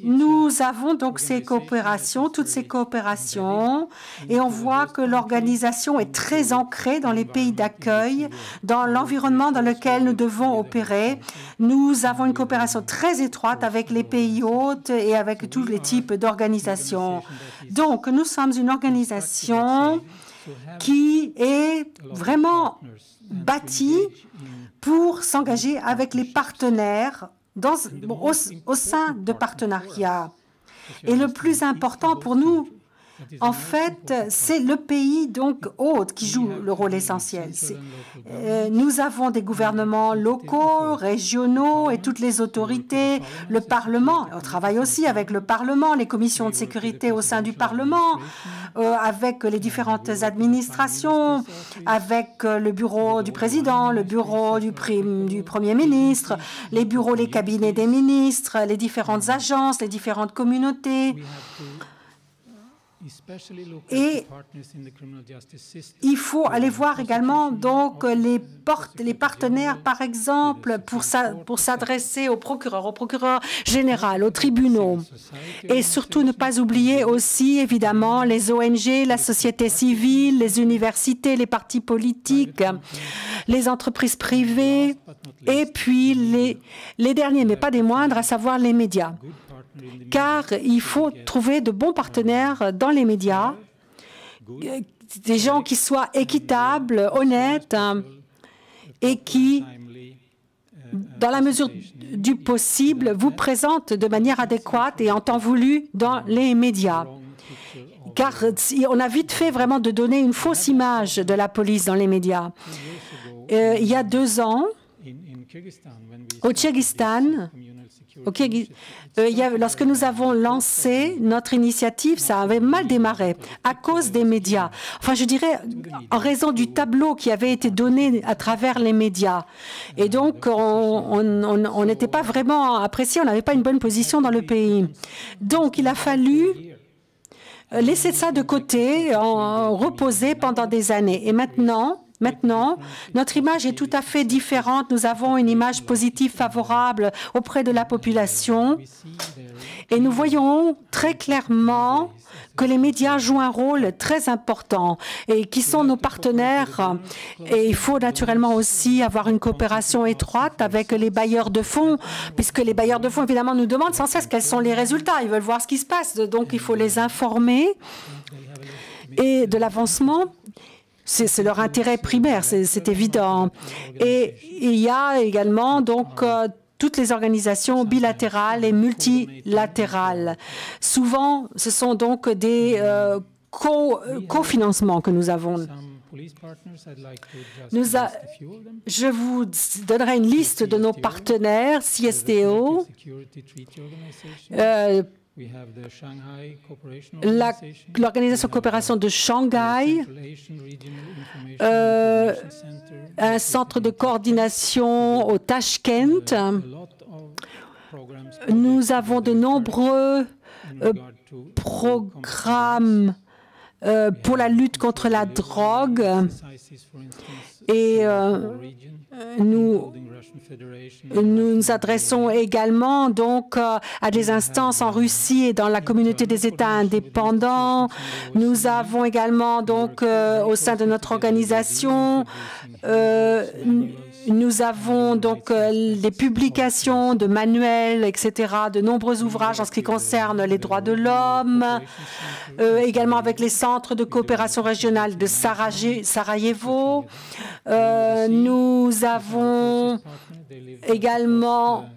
nous avons donc ces coopérations, toutes ces coopérations, et on voit que l'organisation est très ancrée dans les pays d'accueil, dans l'environnement dans lequel nous devons opérer. Nous avons une coopération très étroite avec les pays hôtes et avec tous les types d'organisations. Donc, nous sommes une organisation qui est vraiment bâtie pour s'engager avec les partenaires au sein de partenariats. Et le plus important pour nous, en fait, c'est le pays donc hôte qui joue le rôle essentiel. Nous avons des gouvernements locaux, régionaux et toutes les autorités, le Parlement. On travaille aussi avec le Parlement, les commissions de sécurité au sein du Parlement, avec les différentes administrations, avec le bureau du président, le bureau du Premier ministre, les bureaux, les cabinets des ministres, les différentes agences, les différentes communautés. Et il faut aller voir également donc les partenaires, par exemple, pour s'adresser au procureur général, aux tribunaux. Et surtout ne pas oublier aussi, évidemment, les ONG, la société civile, les universités, les partis politiques, les entreprises privées, et puis les derniers, mais pas des moindres, à savoir les médias. Car il faut trouver de bons partenaires dans les médias, des gens qui soient équitables, honnêtes et qui, dans la mesure du possible, vous présentent de manière adéquate et en temps voulu dans les médias. Car on a vite fait vraiment de donner une fausse image de la police dans les médias. Il y a 2 ans, au Kyrgyzstan, lorsque nous avons lancé notre initiative, ça avait mal démarré à cause des médias. Enfin, je dirais en raison du tableau qui avait été donné à travers les médias. Et donc, on n'était pas vraiment apprécié, on n'avait pas une bonne position dans le pays. Donc, il a fallu laisser ça de côté, reposer pendant des années. Et maintenant, notre image est tout à fait différente. Nous avons une image positive favorable auprès de la population. Et nous voyons très clairement que les médias jouent un rôle très important et qui sont nos partenaires. Et il faut naturellement aussi avoir une coopération étroite avec les bailleurs de fonds, puisque les bailleurs de fonds, évidemment, nous demandent sans cesse quels sont les résultats. Ils veulent voir ce qui se passe. Donc, il faut les informer et de l'avancement. C'est leur intérêt primaire, c'est évident. Et il y a également donc toutes les organisations bilatérales et multilatérales. Souvent, ce sont donc des cofinancements que nous avons. Je vous donnerai une liste de nos partenaires CSTO, l'Organisation de coopération de Shanghai, un centre de coordination au Tashkent. Nous avons de nombreux programmes pour la lutte contre la drogue et nous nous adressons également donc à des instances en Russie et dans la communauté des États indépendants. Nous avons également donc au sein de notre organisation nous avons donc les publications de manuels, etc., de nombreux ouvrages en ce qui concerne les droits de l'homme, également avec les centres de coopération régionale de Sarajevo. Nous avons également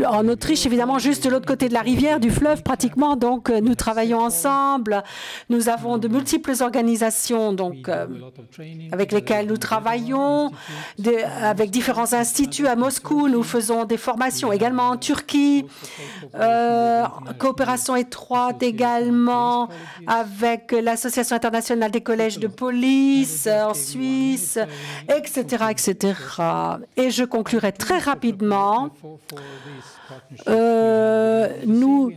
en Autriche, évidemment, juste de l'autre côté de la rivière, du fleuve pratiquement, donc nous travaillons ensemble. Nous avons de multiples organisations donc, avec lesquelles nous travaillons, avec différents instituts à Moscou. Nous faisons des formations également en Turquie, coopération étroite également avec l'Association internationale des collèges de police en Suisse, etc., etc. Et je conclurai très rapidement, nous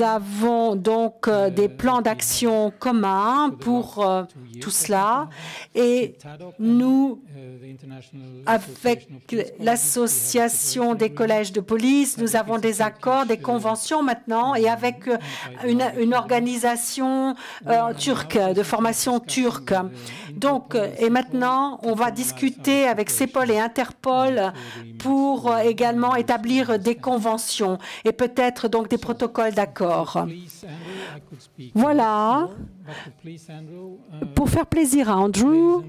avons donc des plans d'action communs pour tout cela et nous, avec l'association des collèges de police, nous avons des accords, des conventions maintenant et avec une organisation turque, de formation turque. Donc, et maintenant, on va discuter avec CEPOL et Interpol pour également établir des conventions et peut-être donc des protocoles d'accord. Voilà. Pour faire plaisir à Andrew,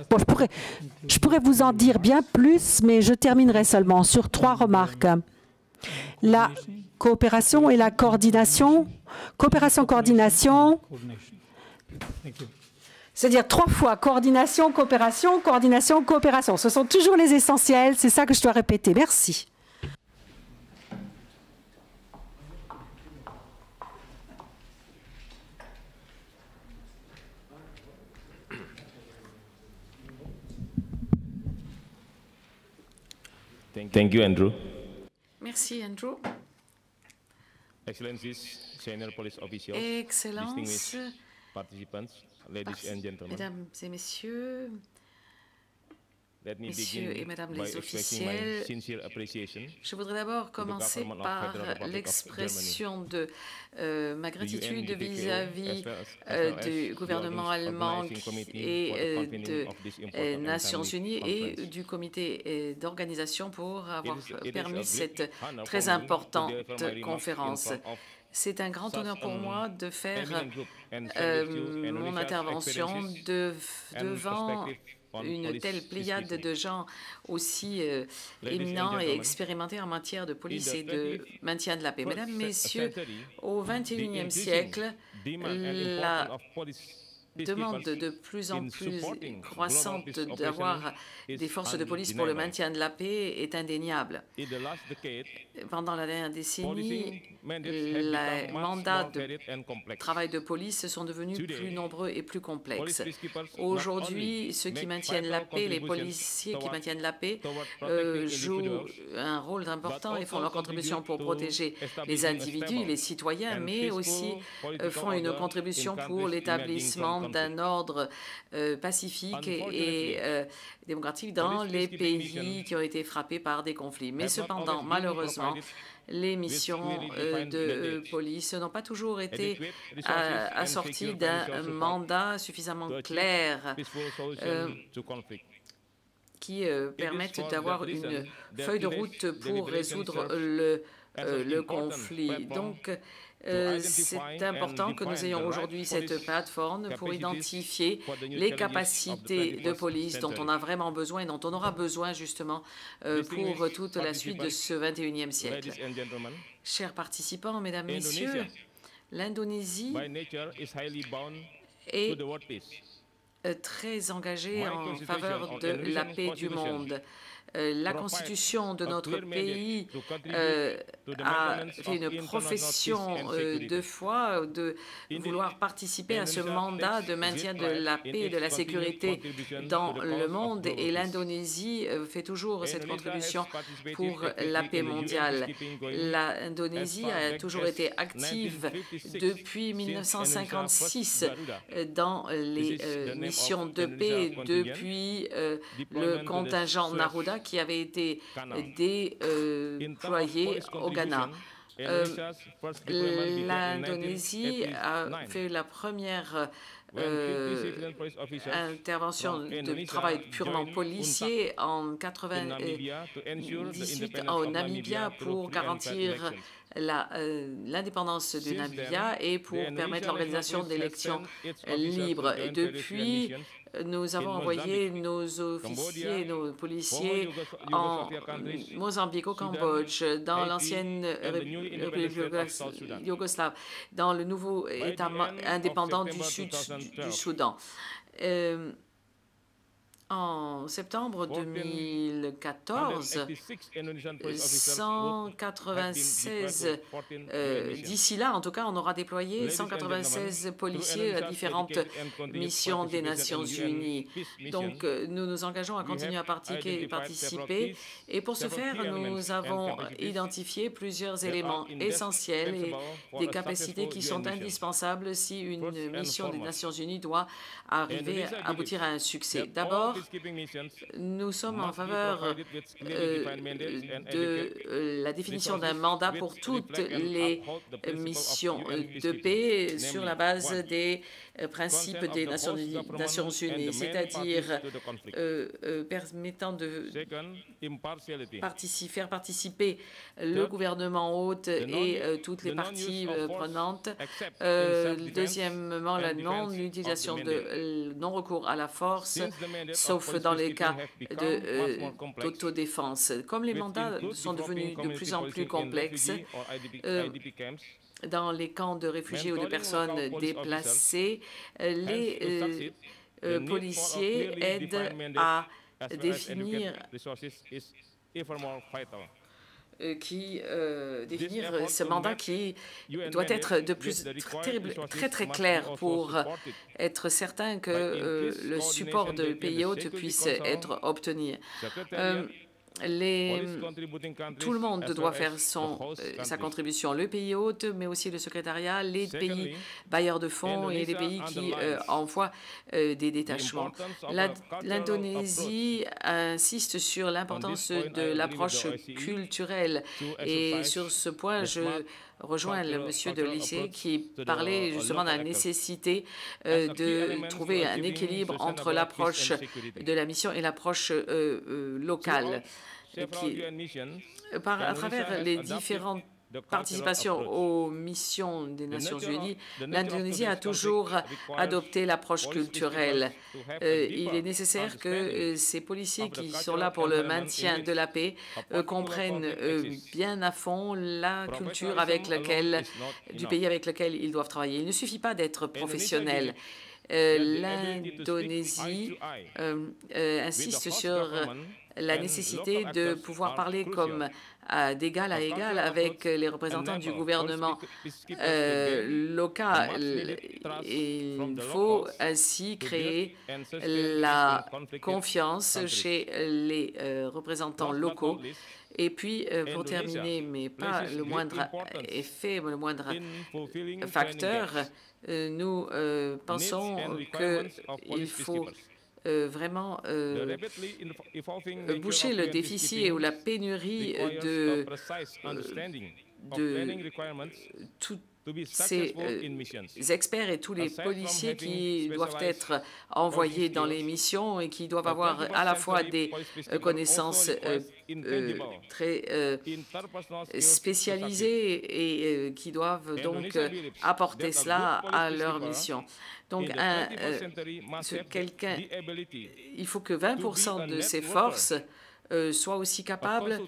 bon, je pourrais vous en dire bien plus, mais je terminerai seulement sur 3 remarques. La coopération et la coordination. Coopération-coordination. C'est-à-dire 3 fois coordination, coopération, coordination, coopération. Ce sont toujours les essentiels, c'est ça que je dois répéter. Merci. Thank you, Andrew. Merci, Andrew. Excellencies, senior police officials, Excellences, distinguished participants, ladies and gentlemen. Mesdames et messieurs, Messieurs et Mesdames les officiels, je voudrais d'abord commencer par l'expression de ma gratitude vis-à-vis du gouvernement allemand et des Nations Unies et du comité d'organisation pour avoir permis cette très importante conférence. C'est un grand honneur pour moi de faire mon intervention devant une telle pléiade de gens aussi éminents et expérimentés en matière de police et de maintien de la paix. Mesdames, Messieurs, au XXIe siècle, la demande de plus en plus croissante d'avoir des forces de police pour le maintien de la paix est indéniable. Pendant la dernière décennie, les mandats de travail de police sont devenus plus nombreux et plus complexes. Aujourd'hui, ceux qui maintiennent la paix, les policiers qui maintiennent la paix, jouent un rôle important et font leur contribution pour protéger les individus, les citoyens, mais aussi font une contribution pour l'établissement d'un ordre pacifique et démocratique dans les pays qui ont été frappés par des conflits. Mais cependant, malheureusement, les missions de police n'ont pas toujours été assorties d'un mandat suffisamment clair qui permette d'avoir une feuille de route pour résoudre le conflit. Donc, c'est important que nous ayons aujourd'hui cette plateforme pour identifier les capacités de police dont on a vraiment besoin et dont on aura besoin justement pour toute la suite de ce XXIe siècle. Chers participants, Mesdames, Messieurs, l'Indonésie est très engagée en faveur de la paix du monde. la Constitution de notre pays a fait une profession de foi de vouloir participer à ce mandat de maintien de la paix et de la sécurité dans le monde, et l'Indonésie fait toujours cette contribution pour la paix mondiale. L'Indonésie a toujours été active depuis 1956 dans les missions de paix, depuis le contingent Naruda qui avait été déployé au Ghana. L'Indonésie a fait la première intervention de travail purement policier en 1998 au Namibia pour garantir l'indépendance du Namibia et pour permettre l'organisation d'élections libres. Depuis, nous avons envoyé nos officiers, nos policiers en Mozambique, au Cambodge, dans l'ancienne République yougoslave, dans le nouveau État indépendant du Sud du Soudan. En septembre 2014, 196, d'ici là, en tout cas, on aura déployé 196 policiers à différentes missions des Nations Unies. Donc, nous nous engageons à continuer à participer. Et pour ce faire, nous avons identifié plusieurs éléments essentiels et des capacités qui sont indispensables si une mission des Nations Unies doit aboutir à un succès. D'abord, nous sommes en faveur de la définition d'un mandat pour toutes les missions de paix sur la base des principes des Nations Unies, c'est-à-dire permettant de faire participer le gouvernement hôte et toutes les parties prenantes. Deuxièmement, la non-utilisation de non-recours à la force, sauf dans les cas d'autodéfense. Comme les mandats sont devenus de plus en plus complexes, dans les camps de réfugiés ou de personnes déplacées, les policiers aident à définir définir ce mandat qui doit être très clair pour être certain que le support de pays hôtes puisse être obtenu. Tout le monde doit faire sa contribution, le pays hôte, mais aussi le secrétariat, les pays bailleurs de fonds et les pays qui envoient des détachements. L'Indonésie insiste sur l'importance de l'approche culturelle et sur ce point, je rejoins le monsieur de lycée qui parlait justement de la nécessité de trouver un équilibre entre l'approche de la mission et l'approche locale. À travers les différentes participations aux missions des Nations Unies, l'Indonésie a toujours adopté l'approche culturelle. Il est nécessaire que ces policiers qui sont là pour le maintien de la paix comprennent bien à fond la culture du pays avec lequel ils doivent travailler. Il ne suffit pas d'être professionnel. L'Indonésie insiste sur la nécité de pouvoir parler comme d'égal à égal avec les représentants du gouvernement local. Il faut ainsi créer la confiance chez les représentants locaux. Et puis, pour terminer, mais pas le moindre effet, le moindre facteur, nous pensons qu'il faut vraiment boucher le déficit ou la pénurie de tous ces experts et tous les policiers qui doivent être envoyés dans les missions et qui doivent avoir à la fois des connaissances très spécialisées et qui doivent donc apporter cela à leur mission. Donc, il faut que 20% de ces forces soient aussi capables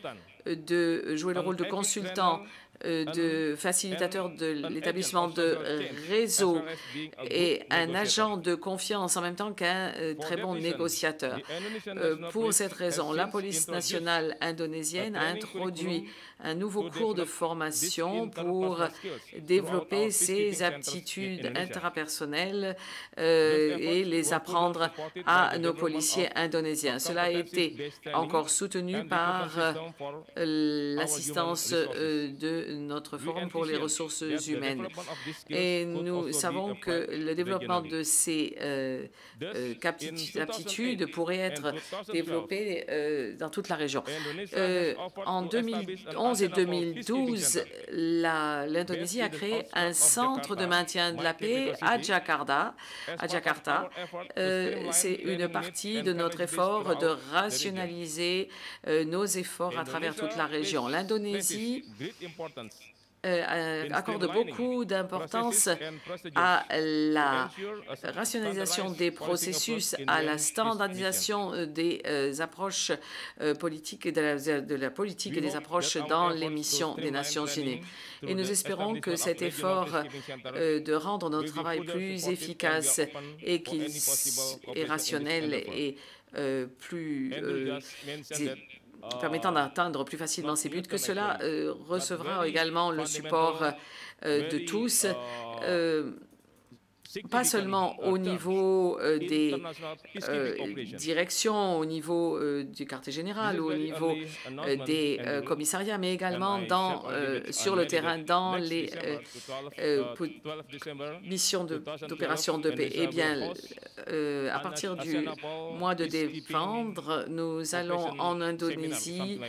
de jouer le rôle de consultant de facilitateur de l'établissement de réseau et un agent de confiance en même temps qu'un très bon négociateur. Pour cette raison, la police nationale indonésienne a introduit un nouveau cours de formation pour développer ses aptitudes intrapersonnelles et les apprendre à nos policiers indonésiens. Cela a été encore soutenu par l'assistance de notre Forum pour les ressources humaines. Et nous savons que le développement de ces aptitudes pourrait être développé dans toute la région. En 2011 et 2012, l'Indonésie a créé un centre de maintien de la paix à Jakarta. C'est une partie de notre effort de rationaliser nos efforts à travers toute la région. L'Indonésie accorde beaucoup d'importance à la rationalisation des processus, à la standardisation des approches politiques et de la politique et des approches dans les missions des Nations Unies. Et nous espérons que cet effort de rendre notre travail plus efficace et rationnel et plus permettant d'atteindre plus facilement ces buts, que cela recevra également le support de tous, pas seulement au niveau des directions, au niveau du quartier général, au niveau des commissariats, mais également sur le terrain, dans les missions d'opération de paix. Eh bien, à partir du mois de décembre, nous allons en Indonésie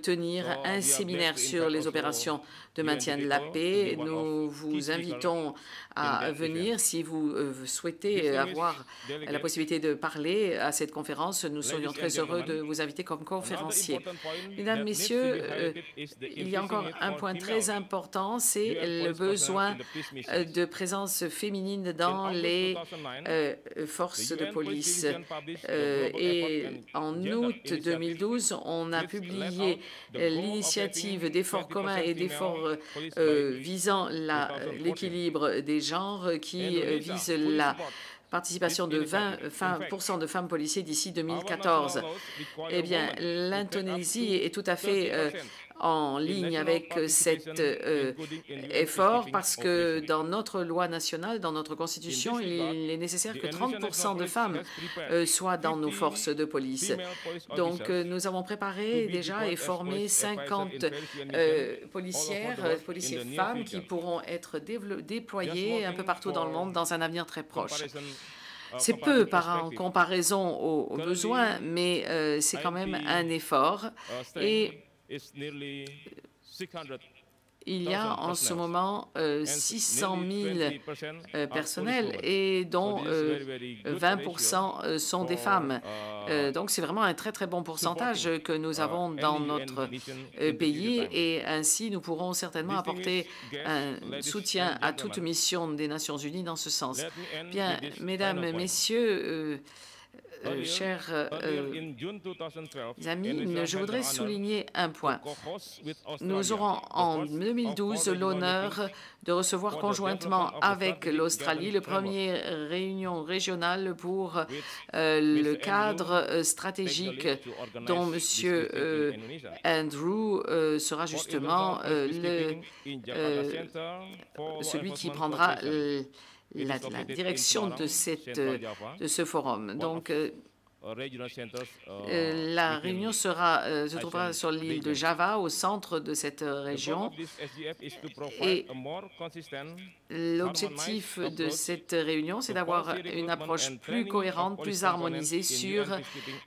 tenir un séminaire sur les opérations de maintien de la paix. Nous vous invitons à venir si vous souhaitez avoir la possibilité de parler à cette conférence. Nous serions très heureux de vous inviter comme conférencier. Mesdames, Messieurs, il y a encore un point très important, c'est le besoin de présence féminine dans les forces de police. Et en août 2012, on a publié l'initiative d'efforts communs et d'efforts visant l'équilibre des genres qui vise la participation de 20% de femmes policiers d'ici 2014. Eh bien, l'Indonésie est tout à fait en ligne avec cet effort parce que dans notre loi nationale, dans notre constitution, il est nécessaire que 30% de femmes soient dans nos forces de police. Donc, nous avons préparé déjà et formé 50 policiers femmes qui pourront être déployées un peu partout dans le monde dans un avenir très proche. C'est peu en comparaison aux besoins, mais c'est quand même un effort. Et il y a en ce moment 600 000 personnels et dont 20% sont des femmes. Donc, c'est vraiment un très, très bon pourcentage que nous avons dans notre pays et ainsi, nous pourrons certainement apporter un soutien à toute mission des Nations Unies dans ce sens. Bien, Mesdames, Messieurs, chers amis, je voudrais souligner un point. Nous aurons en 2012 l'honneur de recevoir conjointement avec l'Australie la première réunion régionale pour le cadre stratégique dont M. Andrew sera justement celui qui prendra la direction de ce forum. Donc, la réunion se trouvera sur l'île de Java, au centre de cette région. Et l'objectif de cette réunion, c'est d'avoir une approche plus cohérente, plus harmonisée sur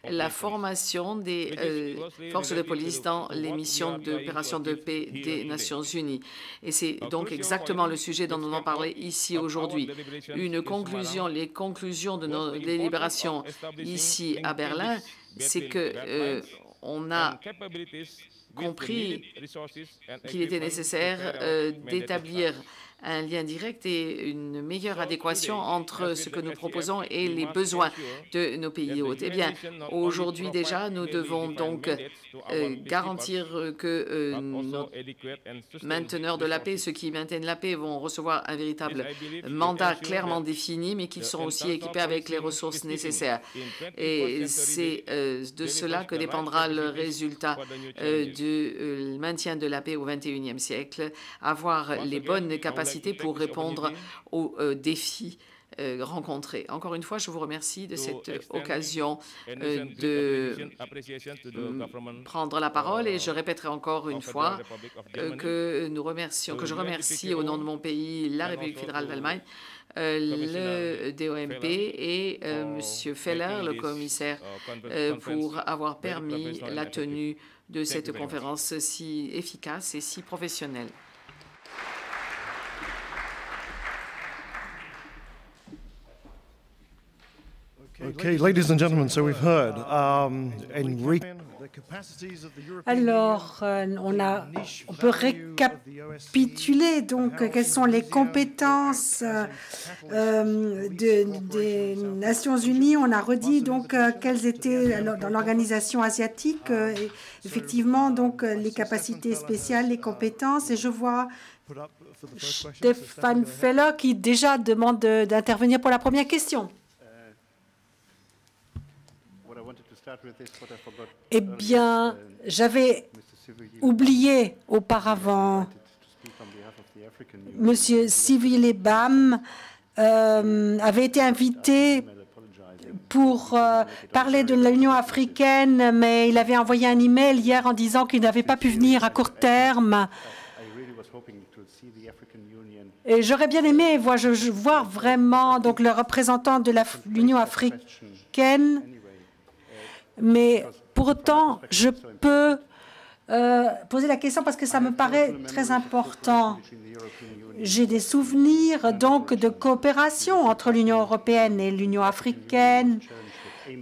la formation des forces de police dans les missions d'opération de paix des Nations Unies. Et c'est donc exactement le sujet dont nous allons parler ici aujourd'hui. Les conclusions de nos délibérations ici à Berlin, c'est que on a compris qu'il était nécessaire d'établir un lien direct et une meilleure adéquation entre ce que nous proposons et les besoins de nos pays hôtes. Eh bien, aujourd'hui déjà, nous devons donc garantir que nos mainteneurs de la paix, ceux qui maintiennent la paix, vont recevoir un véritable mandat clairement défini, mais qu'ils seront aussi équipés avec les ressources nécessaires. Et c'est de cela que dépendra le résultat du maintien de la paix au XXIe siècle, avoir les bonnes capacités pour répondre aux défis rencontrés. Encore une fois, je vous remercie de cette occasion de prendre la parole et je répéterai encore une fois que je remercie au nom de mon pays la République fédérale d'Allemagne, le DOMP et M. Feller, le commissaire, pour avoir permis la tenue de cette conférence si efficace et si professionnelle. Okay, ladies and gentlemen, so we've heard Alors, on peut récapituler donc quelles sont les compétences des Nations Unies. On a redit donc quelles étaient dans l'organisation asiatique, effectivement donc les capacités spéciales, les compétences. Et je vois Stéphane Feller qui déjà demande d'intervenir pour la première question. Eh bien, j'avais oublié auparavant, Monsieur Sivile Bam avait été invité pour parler de l'Union africaine, mais il avait envoyé un email hier en disant qu'il n'avait pas pu venir à court terme. Et j'aurais bien aimé voir vraiment donc, le représentant de l'Union africaine. Mais pour autant, je peux poser la question parce que ça me paraît très important. J'ai des souvenirs donc de coopération entre l'Union européenne et l'Union africaine.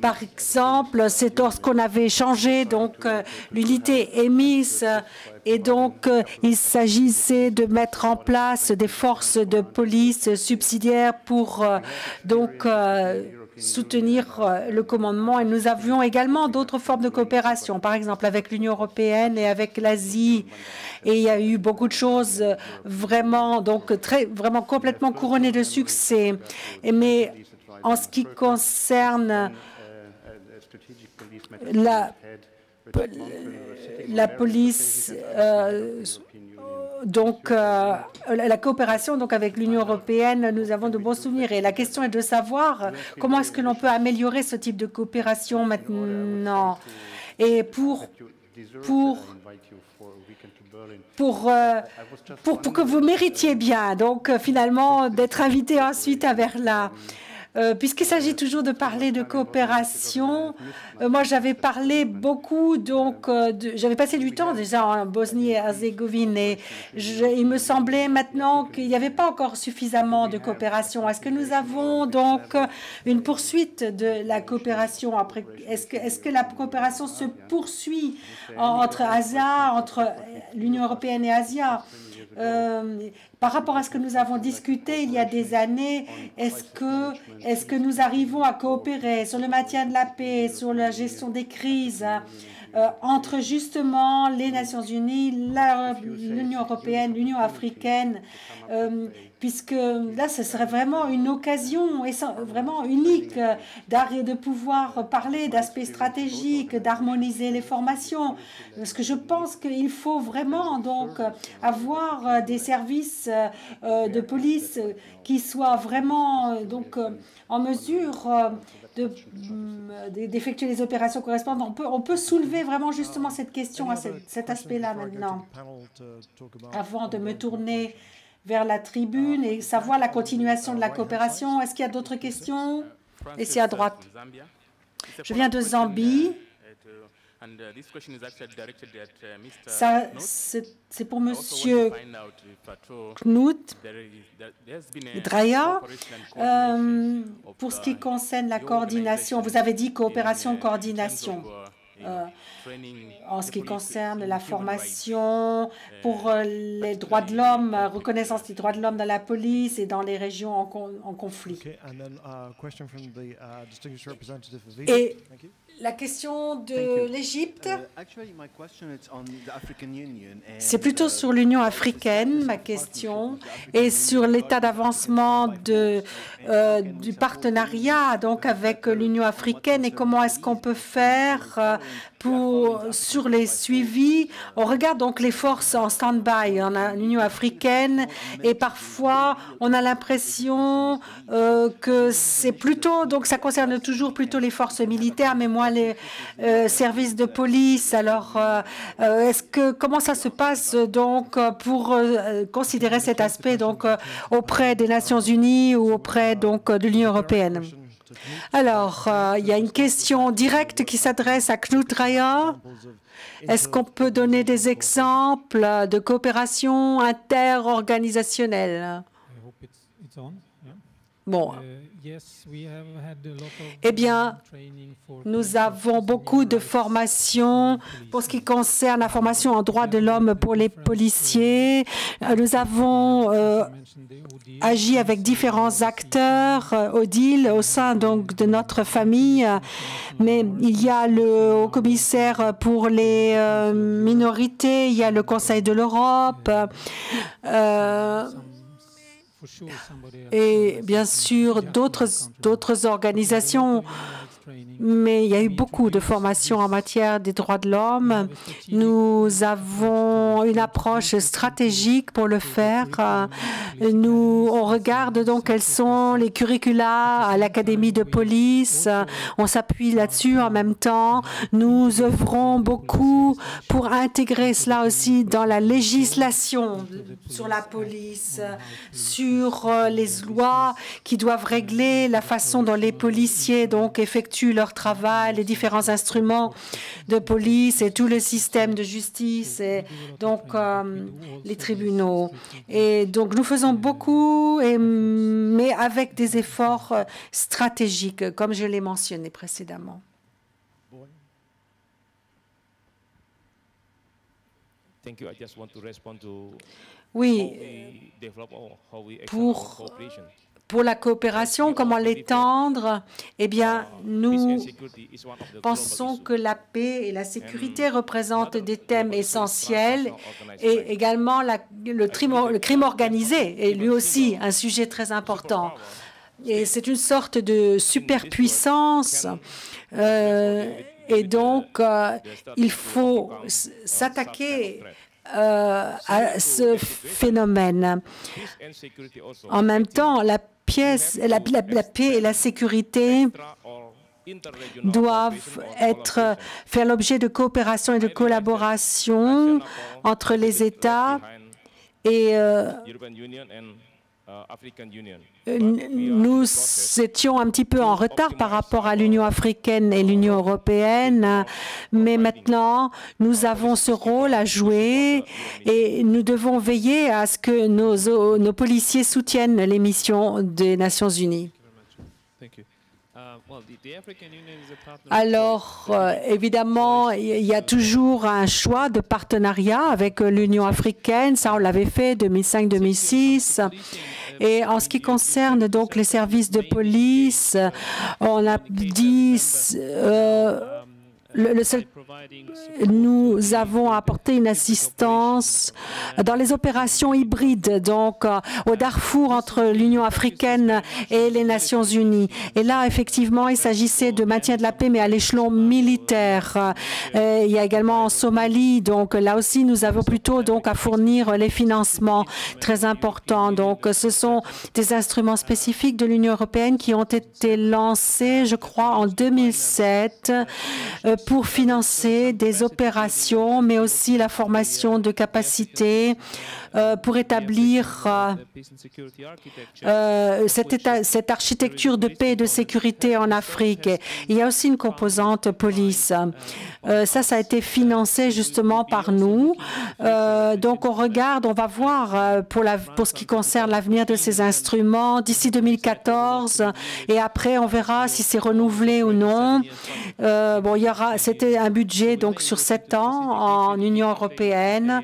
Par exemple, c'est lorsqu'on avait changé donc l'unité EMIS et donc il s'agissait de mettre en place des forces de police subsidiaires pour donc soutenir le commandement. Et nous avions également d'autres formes de coopération, par exemple avec l'Union européenne et avec l'Asie. Et il y a eu beaucoup de choses vraiment, donc vraiment complètement couronnées de succès. Mais en ce qui concerne la police, donc la coopération donc avec l'Union européenne, nous avons de bons souvenirs. Et la question est de savoir comment est-ce que l'on peut améliorer ce type de coopération maintenant. Et pour que vous méritiez bien, donc finalement d'être invité ensuite à Berlin. Puisqu'il s'agit toujours de parler de coopération, moi j'avais parlé beaucoup, donc j'avais passé du temps déjà en Bosnie et Herzégovine et il me semblait maintenant qu'il n'y avait pas encore suffisamment de coopération. Est-ce que nous avons donc une poursuite de la coopération après? Est-ce que la coopération se poursuit entre Asia, entre l'Union européenne et Asia? Par rapport à ce que nous avons discuté il y a des années, est-ce que nous arrivons à coopérer sur le maintien de la paix, sur la gestion des crises, entre justement les Nations Unies, l'Union européenne, l'Union africaine, puisque là, ce serait vraiment une occasion vraiment unique de pouvoir parler d'aspects stratégiques, d'harmoniser les formations. Parce que je pense qu'il faut vraiment donc avoir des services de police qui soient vraiment donc en mesure d'effectuer les opérations correspondantes. On peut soulever vraiment justement cette question à cet aspect-là maintenant. Avant de me tourner vers la tribune et savoir la continuation de la coopération. Est-ce qu'il y a d'autres questions? Ici à droite. Je viens de Zambie. Ça, c'est pour Monsieur Knut Draya. Pour ce qui concerne la coordination, vous avez dit coopération, coordination. en ce qui concerne la formation pour les droits de l'homme, reconnaissance des droits de l'homme dans la police et dans les régions en conflit. Et la question de l'Égypte, c'est plutôt sur l'Union africaine, ma question, et sur l'état d'avancement du partenariat donc avec l'Union africaine et comment est-ce qu'on peut faire sur les suivis. On regarde donc les forces en stand-by en Union africaine et parfois on a l'impression que c'est plutôt, donc ça concerne toujours plutôt les forces militaires, mais moins les services de police. Alors, comment ça se passe donc pour considérer cet aspect donc auprès des Nations Unies ou auprès donc de l'Union européenne? Alors, il y a une question directe qui s'adresse à Knut Reier. Est-ce qu'on peut donner des exemples de coopération interorganisationnelle? Bon. Eh bien, nous avons beaucoup de formations pour ce qui concerne la formation en droits de l'homme pour les policiers. Nous avons agi avec différents acteurs, ODIL, au sein donc de notre famille, mais il y a le haut-commissaire pour les minorités, il y a le Conseil de l'Europe, et bien sûr d'autres organisations. Mais il y a eu beaucoup de formations en matière des droits de l'homme. Nous avons une approche stratégique pour le faire. On regarde donc quels sont les curricula à l'Académie de police. On s'appuie là-dessus en même temps. Nous œuvrons beaucoup pour intégrer cela aussi dans la législation sur la police, sur les lois qui doivent régler la façon dont les policiers donc effectuent leur travail, les différents instruments de police et tout le système de justice et donc les tribunaux. Et donc nous faisons beaucoup, mais avec des efforts stratégiques, comme je l'ai mentionné précédemment. Oui, pour la coopération, comment l'étendre? Eh bien, nous pensons que la paix et la sécurité représentent des thèmes essentiels et également le crime organisé est lui aussi un sujet très important. Et c'est une sorte de superpuissance et donc il faut s'attaquer à ce phénomène. En même temps, la paix et la sécurité doivent faire l'objet de coopération et de collaboration entre les États et nous étions un petit peu en retard par rapport à l'Union africaine et l'Union européenne, mais maintenant nous avons ce rôle à jouer et nous devons veiller à ce que nos policiers soutiennent les missions des Nations Unies. Alors, évidemment, il y a toujours un choix de partenariat avec l'Union africaine. Ça, on l'avait fait 2005-2006. Et en ce qui concerne donc les services de police, on a dit nous avons apporté une assistance dans les opérations hybrides, donc au Darfour entre l'Union africaine et les Nations Unies. Et là, effectivement, il s'agissait de maintien de la paix, mais à l'échelon militaire. Il y a également en Somalie, donc là aussi, nous avons plutôt donc à fournir les financements très importants. Donc, ce sont des instruments spécifiques de l'Union européenne qui ont été lancés, je crois, en 2007 pour financer des opérations, mais aussi la formation de capacités pour établir cette architecture de paix et de sécurité en Afrique. Et il y a aussi une composante police. Ça a été financé justement par nous. Donc on regarde, on va voir pour ce qui concerne l'avenir de ces instruments d'ici 2014 et après on verra si c'est renouvelé ou non. Bon, il y aura c'était un budget donc sur 7 ans en Union européenne.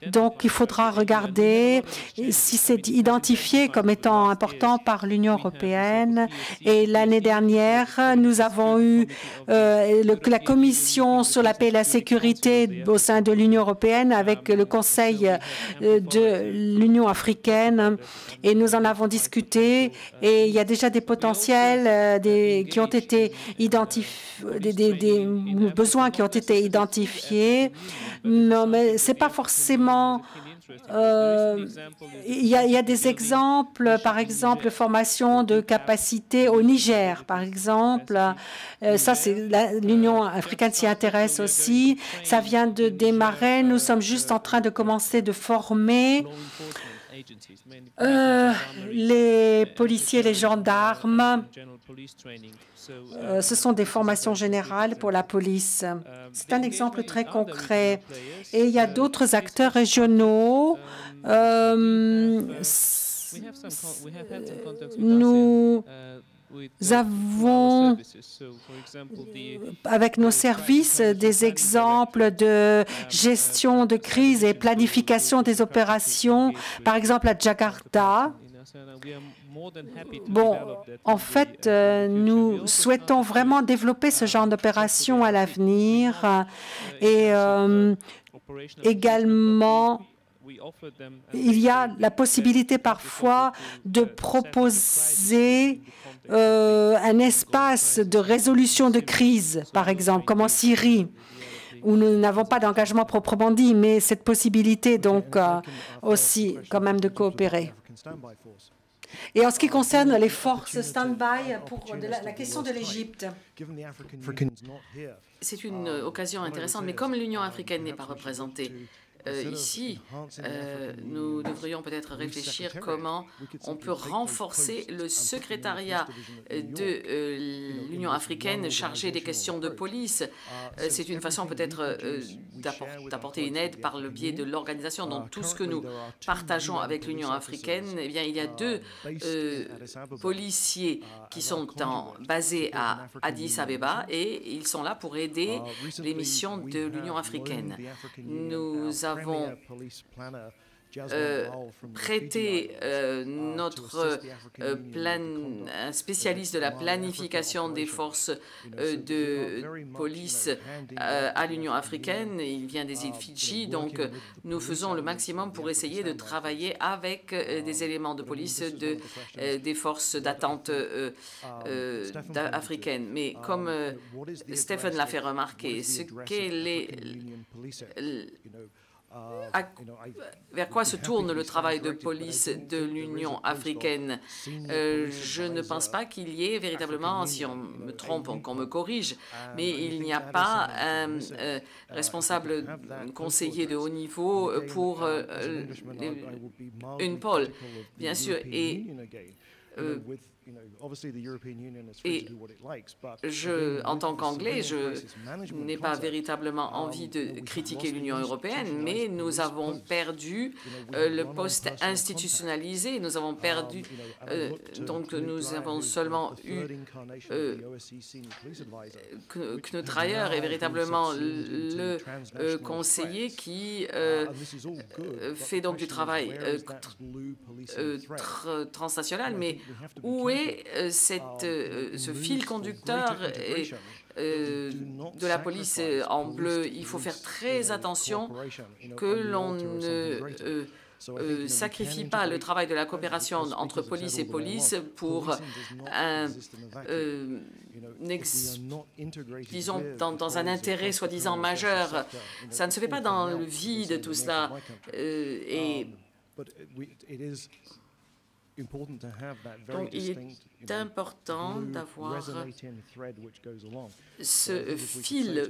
Donc, il faudra regarder si c'est identifié comme étant important par l'Union européenne. Et l'année dernière, nous avons eu la Commission sur la paix et la sécurité au sein de l'Union européenne avec le Conseil de l'Union africaine. Et nous en avons discuté. Et il y a déjà des potentiels qui ont été identifiés, des besoins qui ont été identifiés. Non, mais c'est pas forcément. Il y a des exemples, par exemple, formation de capacité au Niger, par exemple. Ça, l'Union africaine s'y intéresse aussi. Ça vient de démarrer. Nous sommes juste en train de commencer de former les policiers, les gendarmes. Ce sont des formations générales pour la police. C'est un exemple très concret. Et il y a d'autres acteurs régionaux. Nous avons, avec nos services, des exemples de gestion de crise et planification des opérations, par exemple à Jakarta. Bon, en fait, nous souhaitons vraiment développer ce genre d'opération à l'avenir et également, il y a la possibilité parfois de proposer un espace de résolution de crise, par exemple, comme en Syrie, où nous n'avons pas d'engagement proprement dit, mais cette possibilité donc aussi quand même de coopérer. Et en ce qui concerne les forces stand-by pour la question de l'Égypte, c'est une occasion intéressante, mais comme l'Union africaine n'est pas représentée ici, nous devrions peut-être réfléchir comment on peut renforcer le secrétariat de l'Union africaine chargé des questions de police. C'est une façon peut-être d'apporter une aide par le biais de l'organisation. Donc tout ce que nous partageons avec l'Union africaine, eh bien, il y a 2 policiers qui sont basés à Addis Abeba et ils sont là pour aider les missions de l'Union africaine. Nous avons prêté notre un spécialiste de la planification des forces de police à l'Union africaine. Il vient des îles Fidji, donc nous faisons le maximum pour essayer de travailler avec des éléments de police des forces d'attente africaines. Mais comme Stephen l'a fait remarquer, ce qu'est vers quoi se tourne le travail de police de l'Union africaine? Je ne pense pas qu'il y ait véritablement, si on me trompe, qu'on me corrige, mais il n'y a pas un responsable conseiller de haut niveau pour une pôle, bien sûr. Et en tant qu'Anglais, je n'ai pas véritablement envie de critiquer l'Union européenne, mais nous avons perdu le poste institutionnalisé. Nous avons perdu, donc nous avons seulement eu Knut Reyer est véritablement le conseiller qui fait donc du travail transnational, mais où est ce fil conducteur de la police en bleu? Il faut faire très attention que l'on ne sacrifie pas le travail de la coopération entre police et police pour disons, dans un intérêt soi-disant majeur. Ça ne se fait pas dans le vide, tout cela. Donc, il est important d'avoir ce fil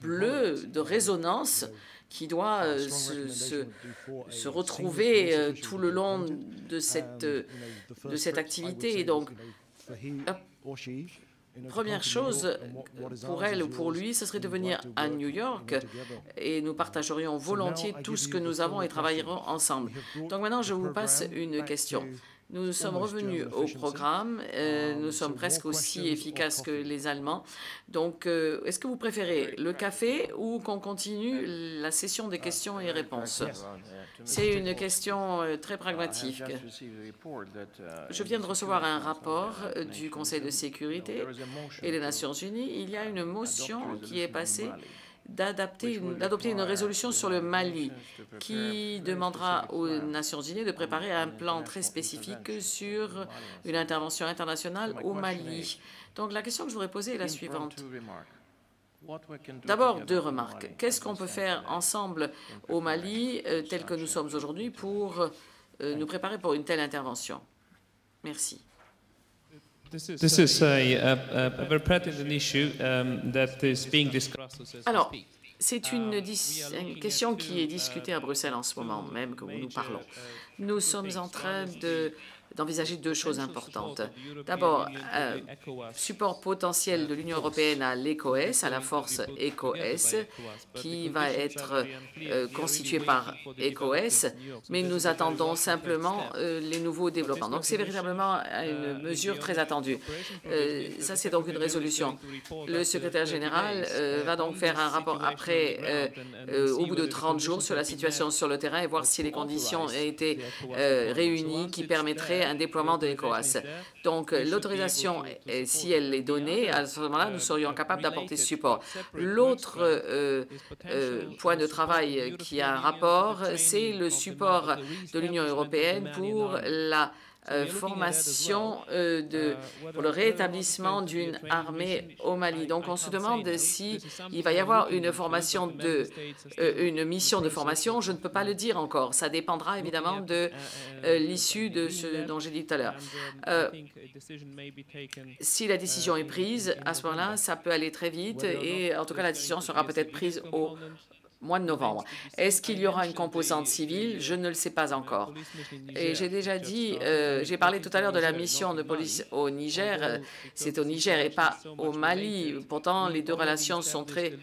bleu de résonance qui doit se retrouver tout le long de cette activité. Et donc, première chose pour elle ou pour lui, ce serait de venir à New York et nous partagerions volontiers tout ce que nous avons et travaillerons ensemble. Donc maintenant, je vous passe une question. Nous sommes revenus au programme. Nous sommes presque aussi efficaces que les Allemands. Donc, est-ce que vous préférez le café ou qu'on continue la session des questions et réponses? C'est une question très pragmatique. Je viens de recevoir un rapport du Conseil de sécurité et des Nations unies. Il y a une motion qui est passée d'adopter une résolution sur le Mali qui demandera aux Nations unies de préparer un plan très spécifique sur une intervention internationale au Mali. Donc la question que je voudrais poser est la suivante. D'abord, 2 remarques. Qu'est-ce qu'on peut faire ensemble au Mali, tel que nous sommes aujourd'hui, pour nous préparer pour une telle intervention? Merci. Alors, c'est une question qui est discutée à Bruxelles en ce moment même que nous parlons. Nous sommes en train d'envisager 2 choses importantes. D'abord, support potentiel de l'Union européenne à l'ECOS, à la force ECOS, qui va être constituée par ECOS, mais nous attendons simplement les nouveaux développements. Donc, c'est véritablement une mesure très attendue. Ça, c'est donc une résolution. Le secrétaire général va donc faire un rapport après, au bout de 30 jours, sur la situation sur le terrain et voir si les conditions ont été réunies qui permettraient un déploiement de l'ECOWAS. Donc, l'autorisation, si elle est donnée, à ce moment-là, nous serions capables d'apporter ce support. L'autre point de travail qui a un rapport, c'est le support de l'Union européenne pour la formation pour le rétablissement d'une armée au Mali. Donc, on se demande s'il va y avoir une formation une mission de formation. Je ne peux pas le dire encore. Ça dépendra évidemment de l'issue de ce dont j'ai dit tout à l'heure. Si la décision est prise, à ce moment-là, ça peut aller très vite et en tout cas, la décision sera peut-être prise au mois de novembre. Est-ce qu'il y aura une composante civile? Je ne le sais pas encore. Et j'ai déjà dit, j'ai parlé tout à l'heure de la mission de police au Niger. C'est au Niger et pas au Mali. Pourtant, les 2 relations sont très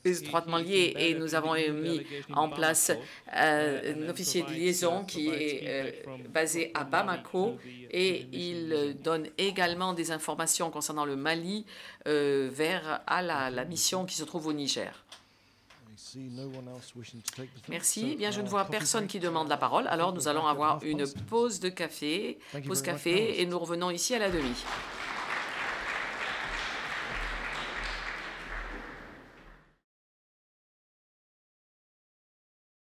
étroitement liées et nous avons mis en place un officier de liaison qui est basé à Bamako et il donne également des informations concernant le Mali à la mission qui se trouve au Niger. Merci. Bien, je ne vois personne qui demande la parole. Alors, nous allons avoir une pause café et nous revenons ici à la demi.